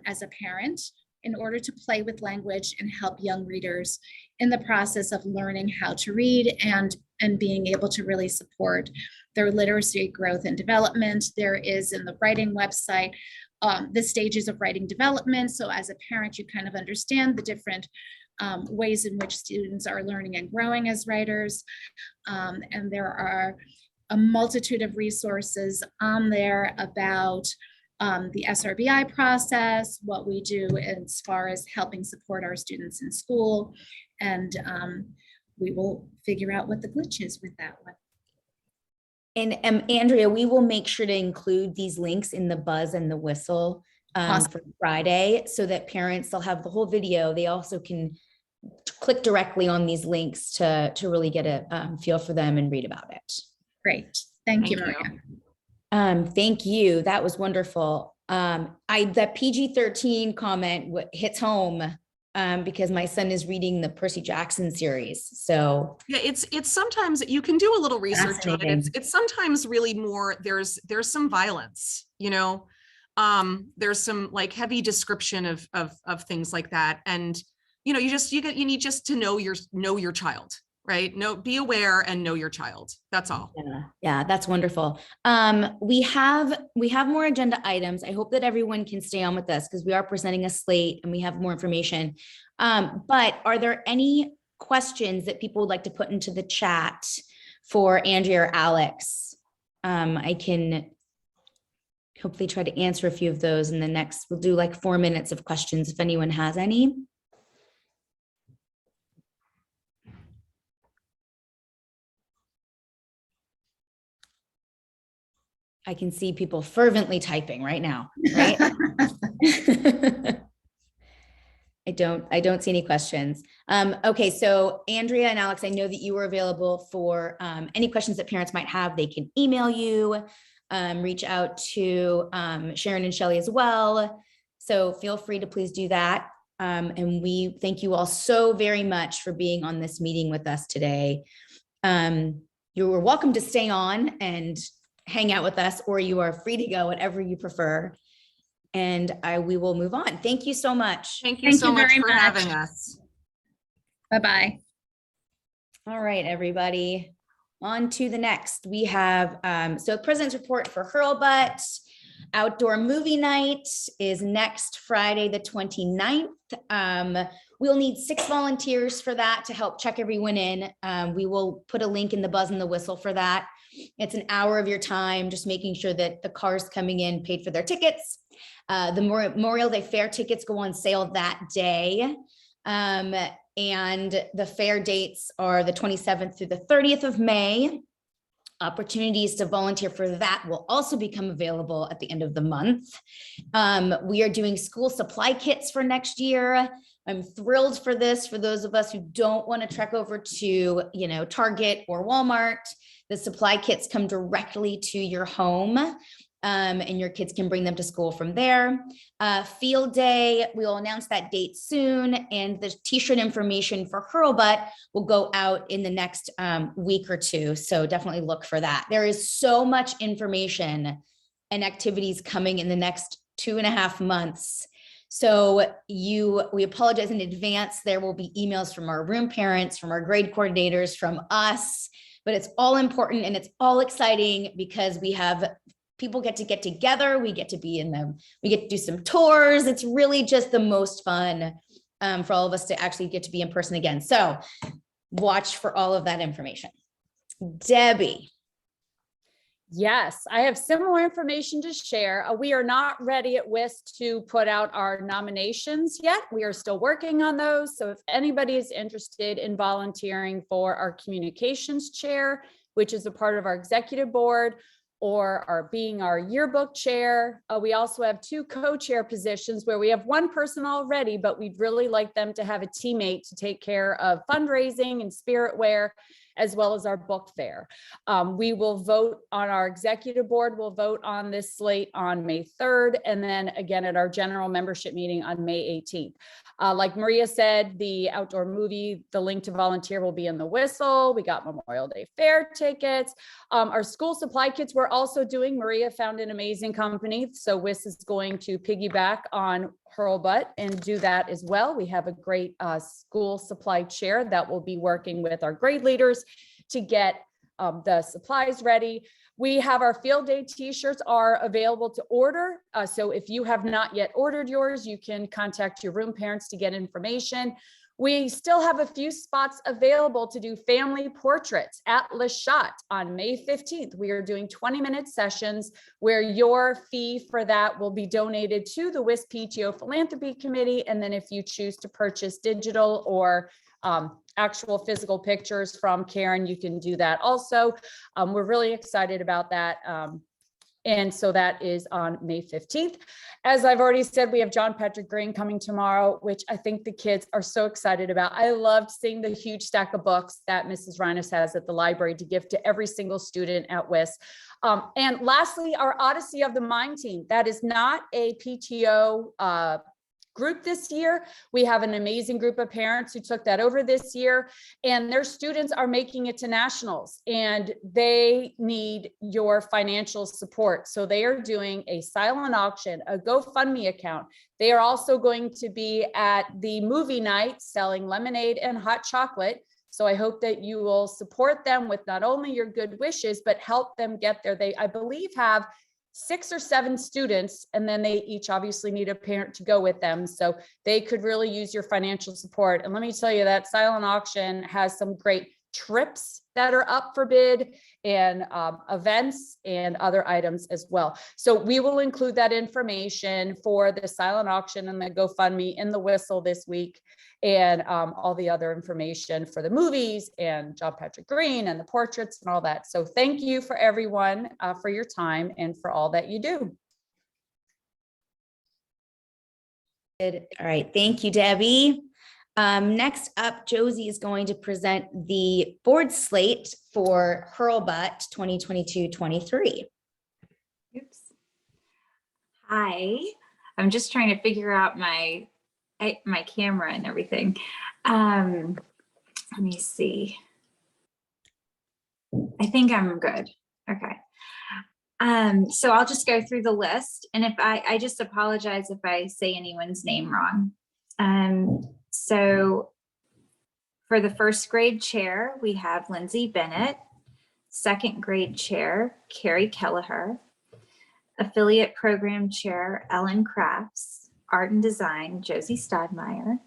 as a parent in order to play with language and help young readers in the process of learning how to read and being able to really support their literacy growth and development. There is in the writing website, the stages of writing development. So as a parent, you kind of understand the different ways in which students are learning and growing as writers. And there are a multitude of resources on there about the SRBI process, what we do as far as helping support our students in school. And we will figure out what the glitch is with that one. And Andrea, we will make sure to include these links in the buzz and the whistle Awesome. for Friday, so that parents, they'll have the whole video. They also can click directly on these links to really get a feel for them and read about it. Great. Thank you, Maria. Thank you. That was wonderful. That PG-13 comment hits home because my son is reading the Percy Jackson series. So yeah, it's sometimes you can do a little research on it. It's sometimes really more, there's some violence, you know, there's some like heavy description of things like that. And, you know, you need just to know your child, right? Be aware and know your child. That's all. Yeah, that's wonderful. We have more agenda items. I hope that everyone can stay on with us because we are presenting a slate and we have more information. But are there any questions that people would like to put into the chat for Andrea or Alex? I can hopefully try to answer a few of those in the next, we'll do like 4 minutes of questions if anyone has any. I can see people fervently typing right now, right? I don't see any questions. Okay, so Andrea and Alex, I know that you were available for any questions that parents might have. They can email you, reach out to Sharon and Shelley as well. So feel free to please do that. And we thank you all so very much for being on this meeting with us today. You are welcome to stay on and hang out with us, or you are free to go, whatever you prefer. And we will move on. Thank you so much. Thank you so much for having us. Bye-bye. All right, everybody. On to the next. We have, so President's Report for Hurlbutt. Outdoor movie night is next Friday, the 29th. We'll need 6 volunteers for that to help check everyone in. We will put a link in the buzz and the whistle for that. It's an hour of your time, just making sure that the cars coming in paid for their tickets. The Memorial Day Fair tickets go on sale that day. And the fair dates are the 27th through the 30th of May. Opportunities to volunteer for that will also become available at the end of the month. We are doing school supply kits for next year. I'm thrilled for this. For those of us who don't want to trek over to, Target or Walmart, the supply kits come directly to your home. And your kids can bring them to school from there. Field day, we'll announce that date soon, and the t-shirt information for Hurlbutt will go out in the next week or two. So definitely look for that. There is so much information and activities coming in the next 2.5 months. So we apologize in advance. There will be emails from our room parents, from our grade coordinators, from us, but it's all important and it's all exciting because we have people get together. We get to be in them. We get to do some tours. It's really just the most fun for all of us to actually get to be in person again. So watch for all of that information. Debbie. Yes, I have similar information to share. We are not ready at WIS to put out our nominations yet. We are still working on those. So if anybody is interested in volunteering for our communications chair, which is a part of our executive board, or are being our yearbook chair. We also have 2 co-chair positions where we have one person already, but we'd really like them to have a teammate to take care of fundraising and spirit wear, as well as our book fair. We will vote on our executive board. We'll vote on this slate on May 3rd, and then again at our general membership meeting on May 18th. Like Maria said, the outdoor movie, the link to volunteer will be in the whistle. We got Memorial Day Fair tickets. Our school supply kits we're also doing. Maria found an amazing company, so WIS is going to piggyback on Hurlbutt and do that as well. We have a great school supply chair that will be working with our grade leaders to get the supplies ready. We have our field day t-shirts are available to order. So if you have not yet ordered yours, you can contact your room parents to get information. We still have a few spots available to do family portraits at Le Chat on May 15th. We are doing 20-minute sessions where your fee for that will be donated to the WIS PTO Philanthropy Committee. And then if you choose to purchase digital or actual physical pictures from Karen, you can do that also. We're really excited about that. And so that is on May 15th. As I've already said, we have John Patrick Green coming tomorrow, which I think the kids are so excited about. I loved seeing the huge stack of books that Mrs. Reines has at the library to give to every single student at WIS. And lastly, our Odyssey of the Mind team. That is not a PTO group this year. We have an amazing group of parents who took that over this year, and their students are making it to nationals, and they need your financial support. So they are doing a silent auction, a GoFundMe account. They are also going to be at the movie night selling lemonade and hot chocolate. So I hope that you will support them with not only your good wishes, but help them get there. They, I believe, have 6 or 7 students, and then they each obviously need a parent to go with them. So they could really use your financial support. And let me tell you, that silent auction has some great trips that are up for bid, and events and other items as well. So we will include that information for the silent auction and the GoFundMe in the whistle this week, and all the other information for the movies and John Patrick Green and the portraits and all that. So thank you for everyone for your time and for all that you do. Good. All right. Thank you, Debbie. Next up, Josie is going to present the board slate for Hurlbutt 2022-23. Oops. Hi, I'm just trying to figure out my camera and everything. Let me see. I think I'm good. Okay. So I'll just go through the list, and if I just apologize if I say anyone's name wrong. So for the first grade chair, we have Lindsay Bennett. Second grade chair, Carrie Kelleher. Affiliate program chair, Ellen Crafts. Art and design, Josie Stadmeyer.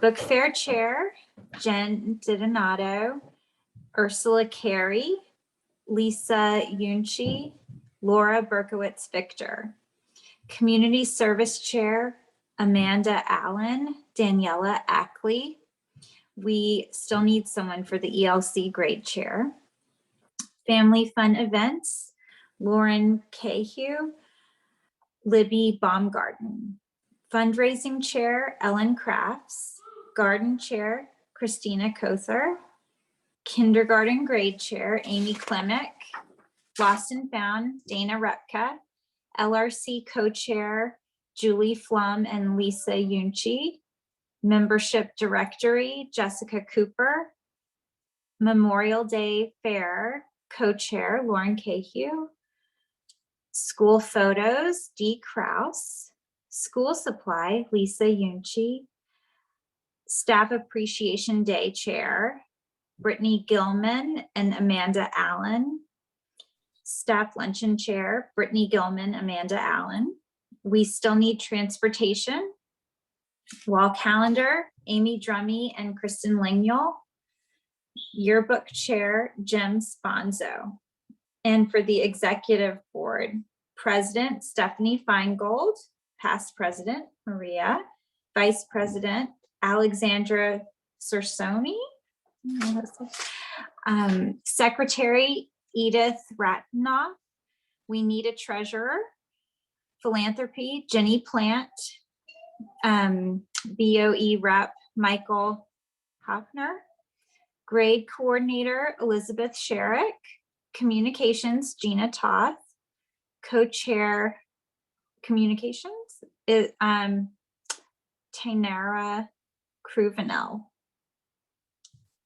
Book fair chair, Jen Didonato. Ursula Carey. Lisa Yunchi. Laura Berkowitz Victor. Community service chair, Amanda Allen, Daniela Ackley. We still need someone for the ELC grade chair. Family fun events, Lauren Cahew, Libby Baumgarten. Fundraising chair, Ellen Crafts. Garden chair, Christina Kother. Kindergarten grade chair, Amy Klemick. Lost and Found, Dana Repka. LRC co-chair, Julie Flum and Lisa Yunchi. Membership directory, Jessica Cooper. Memorial Day Fair, co-chair, Lauren Cahew. School photos, Dee Kraus. School supply, Lisa Yunchi. Staff Appreciation Day chair, Brittany Gilman and Amanda Allen. Staff luncheon chair, Brittany Gilman, Amanda Allen. We still need transportation. Wall calendar, Amy Drummy and Kristen Lingnol. Yearbook chair, Jim Sponzo. And for the executive board, president, Stephanie Feingold. Past president, Maria. Vice president, Alexandra Cersoni. Secretary, Edith Ratnoff. We Need a Treasurer. Philanthropy, Jenny Plant. BOE Rep, Michael Hoffner. Grade Coordinator, Elizabeth Sherrick. Communications, Gina Toth. Co-Chair Communications, Tainara Cruvenel.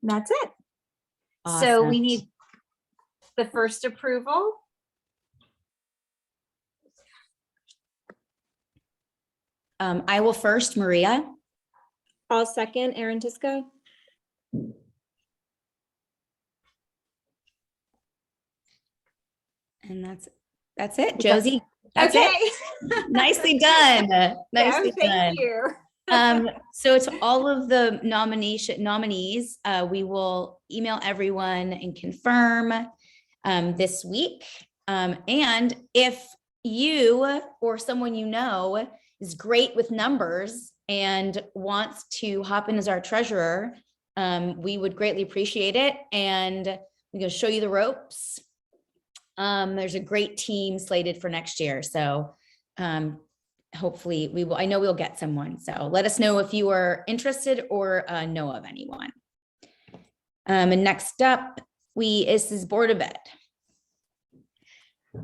That's it. So we Awesome. need the first approval. I will first, Maria. I'll second, Erin Tisco. And that's it, Josie. That's Okay. it. Nicely done. Nicely done. Thank you. So to all of the nominees, we will email everyone and confirm this week. And if you or someone you know is great with numbers and wants to hop in as our treasurer, we would greatly appreciate it. And we're going to show you the ropes. There's a great team slated for next year. So hopefully we will, I know we'll get someone. So let us know if you are interested or know of anyone. And next up, this is Board of Ed.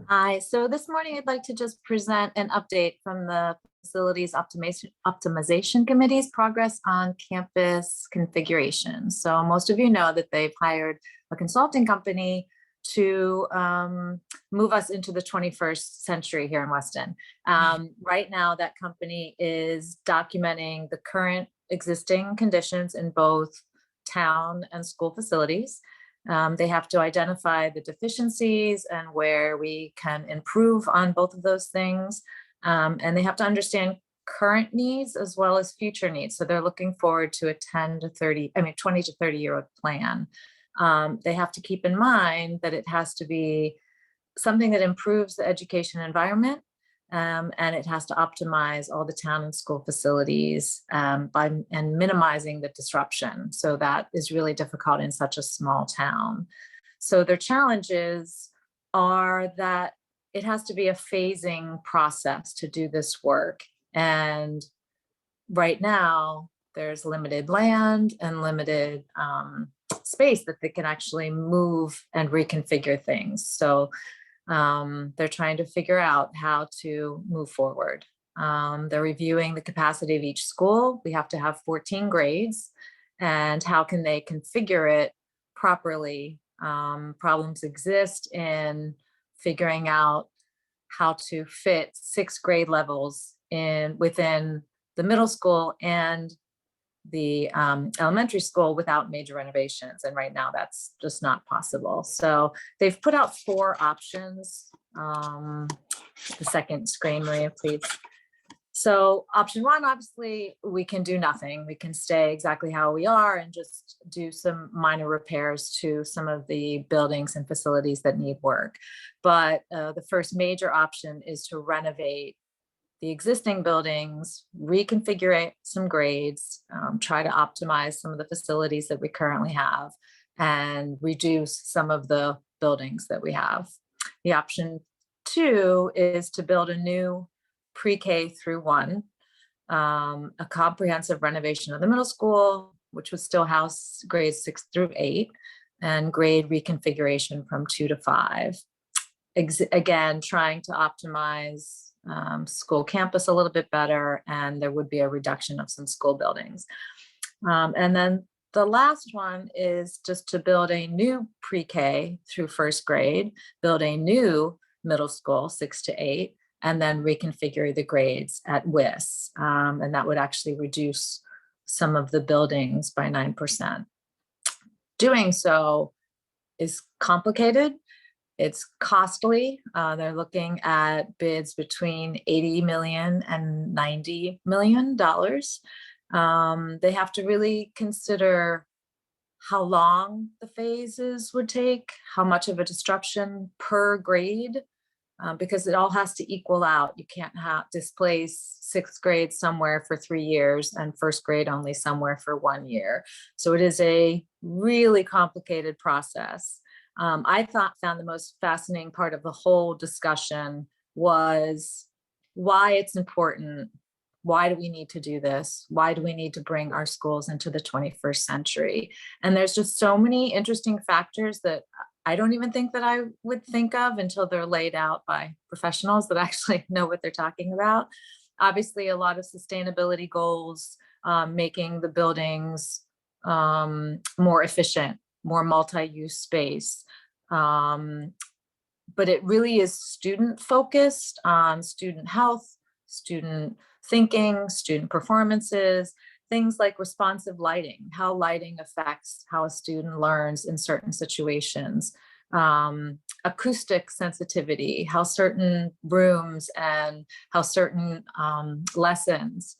Hi, so this morning I'd like to just present an update from the Facilities Optimization Committee's progress on campus configuration. So most of you know that they've hired a consulting company to move us into the 21st century here in Weston. Right now, that company is documenting the current existing conditions in both town and school facilities. They have to identify the deficiencies and where we can improve on both of those things. And they have to understand current needs as well as future needs. So they're looking forward to a 20 to 30 year plan. They have to keep in mind that it has to be something that improves the education environment, and it has to optimize all the town and school facilities and minimizing the disruption. So that is really difficult in such a small town. So their challenges are that it has to be a phasing process to do this work. And right now there's limited land and limited space that they can actually move and reconfigure things. So they're trying to figure out how to move forward. They're reviewing the capacity of each school. We have to have 14 grades, and how can they configure it properly? Problems exist in figuring out how to fit 6 grade levels within the middle school and the elementary school without major renovations. And right now that's just not possible. So they've put out 4 options. The second screen, Maria, please. So option 1, obviously we can do nothing. We can stay exactly how we are and just do some minor repairs to some of the buildings and facilities that need work. But the first major option is to renovate the existing buildings, reconfigure some grades, try to optimize some of the facilities that we currently have, and reduce some of the buildings that we have. The option 2 is to build a new pre-K through 1, a comprehensive renovation of the middle school, which would still house grades 6 through 8, and grade reconfiguration from 2 to 5. Again, trying to optimize school campus a little bit better, and there would be a reduction of some school buildings. And then the last one is just to build a new pre-K through 1st grade, build a new middle school 6 to 8, and then reconfigure the grades at WIS. And that would actually reduce some of the buildings by 9%. Doing so is complicated. It's costly. They're looking at bids between $80 million and $90 million. They have to really consider how long the phases would take, how much of a disruption per grade, because it all has to equal out. You can't displace 6th grade somewhere for 3 years and 1st grade only somewhere for 1 year. So it is a really complicated process. I found the most fascinating part of the whole discussion was why it's important. Why do we need to do this? Why do we need to bring our schools into the 21st century? And there's just so many interesting factors that I don't even think that I would think of until they're laid out by professionals that actually know what they're talking about. Obviously, a lot of sustainability goals, making the buildings more efficient, more multi-use space. But it really is student focused on student health, student thinking, student performances, things like responsive lighting, how lighting affects how a student learns in certain situations, acoustic sensitivity, how certain rooms and how certain lessons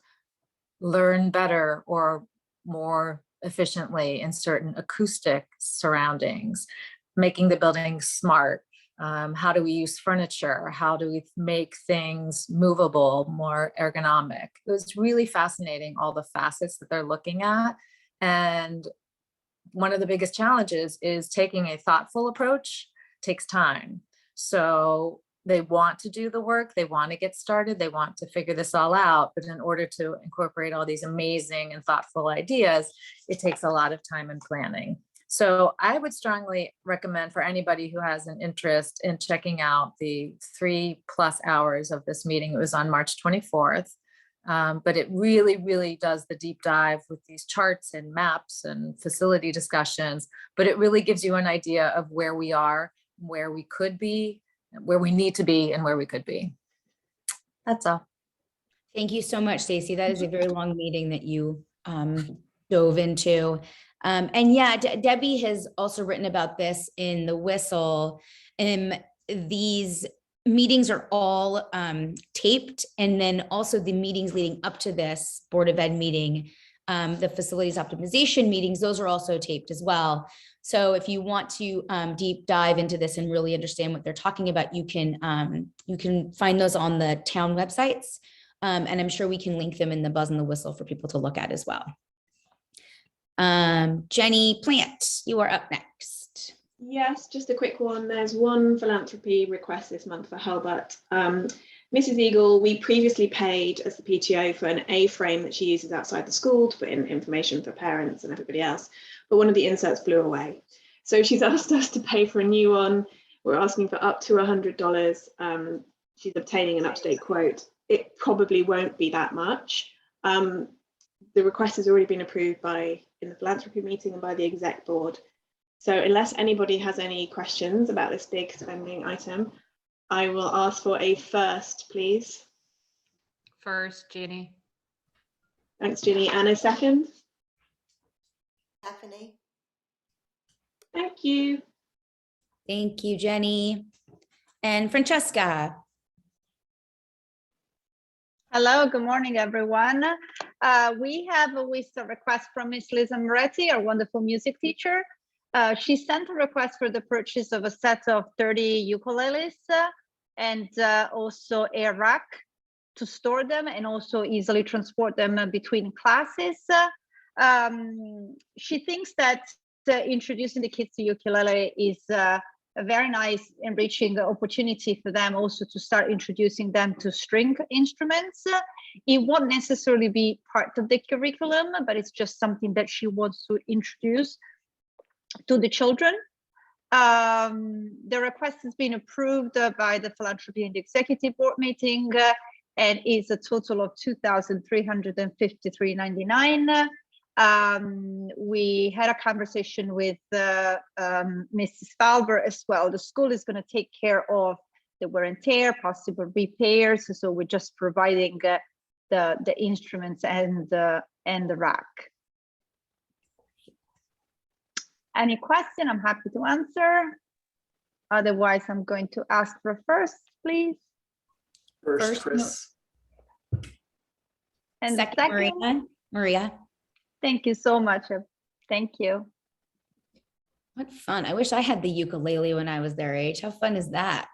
learn better or more efficiently in certain acoustic surroundings, making the building smart. How do we use furniture? How do we make things movable, more ergonomic? It was really fascinating, all the facets that they're looking at. And one of the biggest challenges is taking a thoughtful approach takes time. So they want to do the work, they want to get started, they want to figure this all out. But in order to incorporate all these amazing and thoughtful ideas, it takes a lot of time and planning. So I would strongly recommend for anybody who has an interest in checking out the 3+ hours of this meeting. It was on March 24th, but it really, really does the deep dive with these charts and maps and facility discussions, but it really gives you an idea of where we are, where we could be, where we need to be, and where we could be. That's all. Thank you so much, Stacey. That is a very long meeting that you dove into. And yeah, Debbie has also written about this in the Whistle. These meetings are all taped, and then also the meetings leading up to this Board of Ed meeting, the facilities optimization meetings, those are also taped as well. So if you want to deep dive into this and really understand what they're talking about, you can find those on the town websites. And I'm sure we can link them in the Buzz and the Whistle for people to look at as well. Jenny Plant, you are up next. Yes, just a quick one. There's one philanthropy request this month for Hurlbutt. Mrs. Eagle, we previously paid as the PTO for an A-frame that she uses outside the school to put in information for parents and everybody else, but one of the inserts blew away. So she's asked us to pay for a new one. We're asking for up to $100. She's obtaining an up-to-date quote. It probably won't be that much. The request has already been approved in the philanthropy meeting and by the exec board. So unless anybody has any questions about this big spending item, I will ask for a first, please. First, Ginny. Thanks, Ginny. And a second? Stephanie. Thank you. Thank you, Jenny. And Francesca. Hello, good morning, everyone. We have a WIS request from Miss Lisa Moretti, our wonderful music teacher. She sent a request for the purchase of a set of 30 ukuleles and also a rack to store them and also easily transport them between classes. She thinks that introducing the kids to ukulele is a very nice enriching opportunity for them also to start introducing them to string instruments. It won't necessarily be part of the curriculum, but it's just something that she wants to introduce to the children. The request has been approved by the Philanthropy and Executive Board meeting and is a total of $2,353.99. We had a conversation with Mrs. Falber as well. The school is going to take care of the wear and tear, possible repairs. So we're just providing the instruments and the rack. Any question? I'm happy to answer. Otherwise, I'm going to ask for first, please. First, Chris. And Second, Maria. Thank you so much. Thank you. What fun. I wish I had the ukulele when I was their age. How fun is that?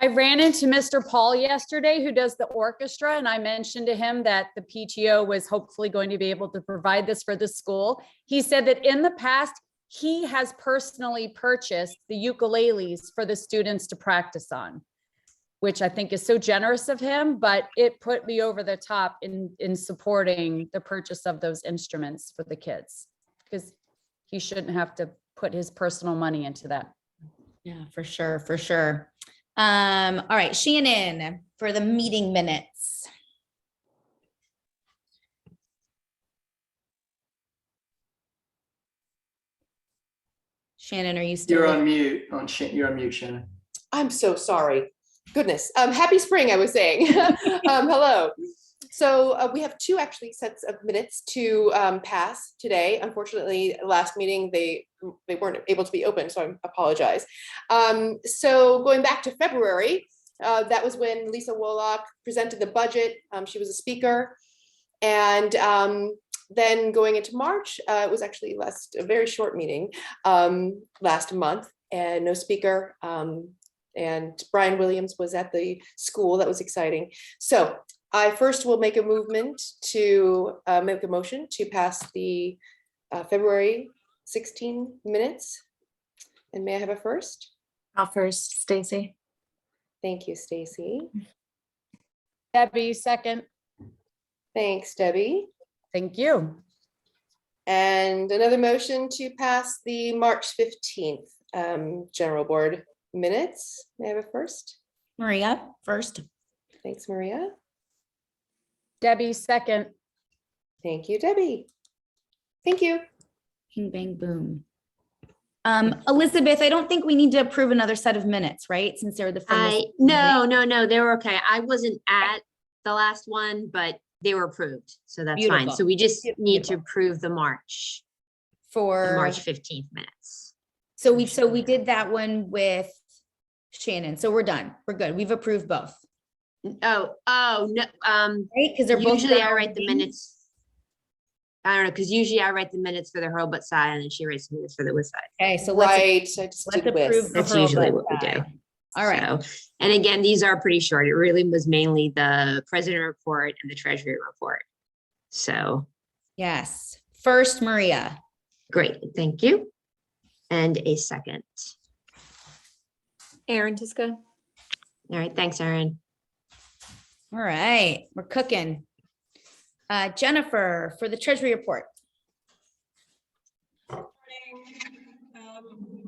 I ran into Mr. Paul yesterday, who does the orchestra, and I mentioned to him that the PTO was hopefully going to be able to provide this for the school. He said that in the past, he has personally purchased the ukuleles for the students to practice on, which I think is so generous of him, but it put me over the top in supporting the purchase of those instruments for the kids, because he shouldn't have to put his personal money into that. Yeah, for sure, for sure. All right, Shannon, for the meeting minutes. Shannon, are you still? You're on mute. You're on mute, Shannon. I'm so sorry. Goodness. Happy spring, I was saying. Hello. So we have two actually sets of minutes to pass today. Unfortunately, last meeting, they weren't able to be open, so I apologize. So going back to February, that was when Lisa Wollock presented the budget. She was a speaker. And then going into March, it was actually a very short meeting last month and no speaker. And Brian Williams was at the school. That was exciting. So I first will make a motion to pass the February 16 minutes. And may I have a first? I'll first, Stacy. Thank you, Stacy. Debbie, second. Thanks, Debbie. Thank you. And another motion to pass the March 15th General Board minutes. May I have a first? Maria, first. Thanks, Maria. Debbie, second. Thank you, Debbie. Thank you. Bing, bang, boom. Elizabeth, I don't think we need to approve another set of minutes, right? Since they're the first. No, they were okay. I wasn't at the last one, but they were approved, so that's fine. So we just need to approve the March 15th minutes. So we did that one with Shannon. So we're done. We're good. We've approved both. Oh no. Right, because they're both. Usually I write the minutes. I don't know, because usually I write the minutes for the Hurlbutt side, and then she writes the minutes for the WIS side. Okay, so let's approve. That's usually what we do. All right. So, and again, these are pretty short. It really was mainly the president report and the treasury report. So. Yes. First, Maria. Great. Thank you. And a second. Erin Tiska. All right. Thanks, Erin. All right. We're cooking. Jennifer for the treasury report.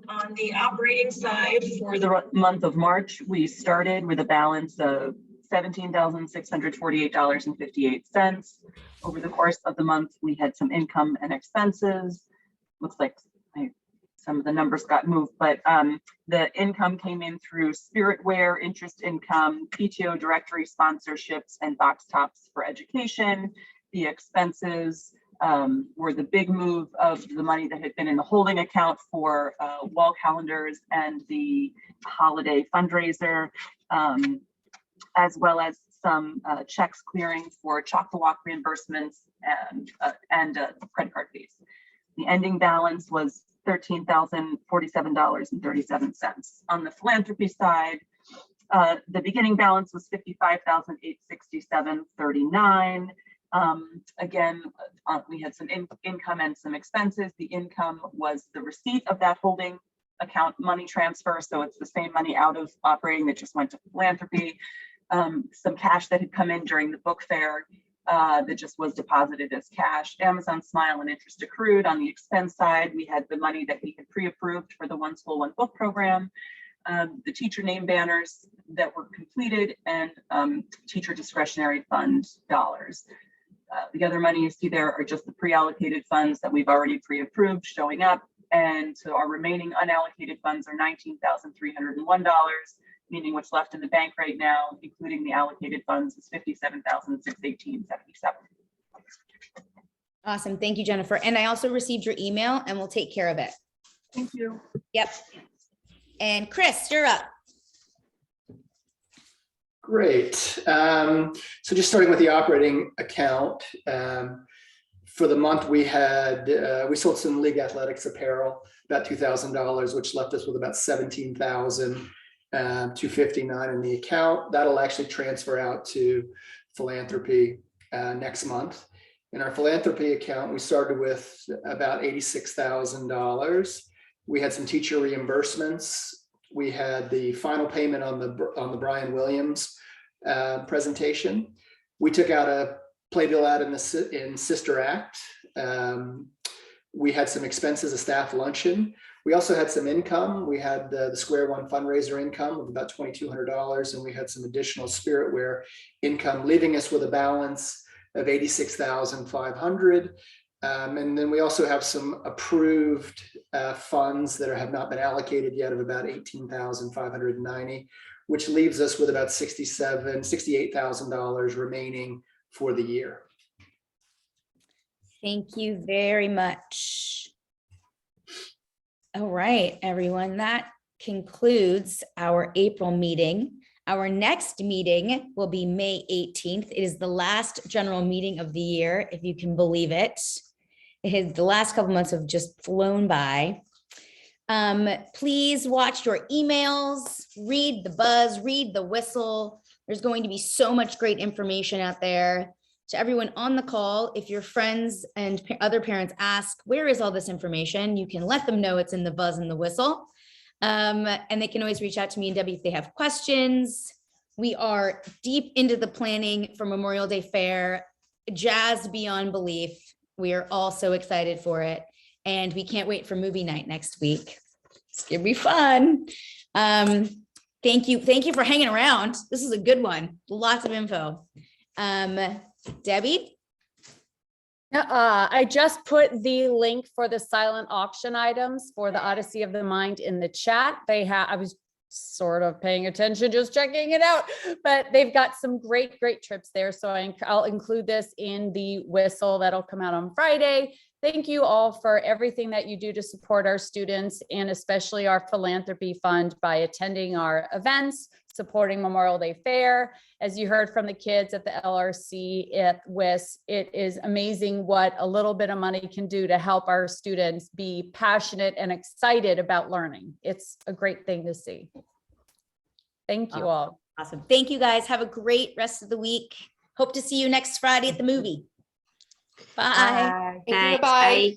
On the operating side for the month of March, we started with a balance of $17,648.58. Over the course of the month, we had some income and expenses. Looks like some of the numbers got moved, but the income came in through spiritware, interest income, PTO directory sponsorships, and box tops for education. The expenses were the big move of the money that had been in the holding account for wall calendars and the holiday fundraiser, as well as some checks clearing for Chock-a-Walk reimbursements and credit card fees. The ending balance was $13,047.37. On the philanthropy side, the beginning balance was $55,867.39. Again, we had some income and some expenses. The income was the receipt of that holding account money transfer. So it's the same money out of operating that just went to philanthropy. Some cash that had come in during the book fair that just was deposited as cash. Amazon Smile and interest accrued. On the expense side, we had the money that we had pre-approved for the One School, One Book program. The teacher name banners that were completed, and teacher discretionary fund dollars. The other money you see there are just the pre-allocated funds that we've already pre-approved showing up. And so our remaining unallocated funds are $19,301, meaning what's left in the bank right now, including the allocated funds, is $57,618.77. Awesome. Thank you, Jennifer. And I also received your email and we'll take care of it. Thank you. Yep. And Chris, you're up. Great. So just starting with the operating account, for the month we had, we sold some league athletics apparel, about $2,000, which left us with about $17,259 in the account. That'll actually transfer out to philanthropy next month. In our philanthropy account, we started with about $86,000. We had some teacher reimbursements. We had the final payment on the Brian Williams presentation. We took out a playbill ad in Sister Act. We had some expenses, a staff luncheon. We also had some income. We had the Square One fundraiser income of about $2,200, and we had some additional Spiritware income, leaving us with a balance of $86,500. And then we also have some approved funds that have not been allocated yet of about $18,590, which leaves us with about $68,000 remaining for the year. Thank you very much. All right, everyone, that concludes our April meeting. Our next meeting will be May 18th. It is the last general meeting of the year, if you can believe it. The last couple months have just flown by. Please watch your emails, read the buzz, read the whistle. There's going to be so much great information out there. To everyone on the call, if your friends and other parents ask, where is all this information? You can let them know it's in the buzz and the whistle. And they can always reach out to me and Debbie if they have questions. We are deep into the planning for Memorial Day Fair, jazzed beyond belief. We are all so excited for it. And we can't wait for movie night next week. It's gonna be fun. Thank you for hanging around. This is a good one. Lots of info. Debbie? I just put the link for the silent auction items for the Odyssey of the Mind in the chat. I was sort of paying attention, just checking it out, but they've got some great trips there. So I'll include this in the whistle that'll come out on Friday. Thank you all for everything that you do to support our students and especially our philanthropy fund by attending our events, supporting Memorial Day Fair. As you heard from the kids at the LRC at WIS, it is amazing what a little bit of money can do to help our students be passionate and excited about learning. It's a great thing to see. Thank you all. Awesome. Thank you guys. Have a great rest of the week. Hope to see you next Friday at the movie. Bye. Thank you. Bye.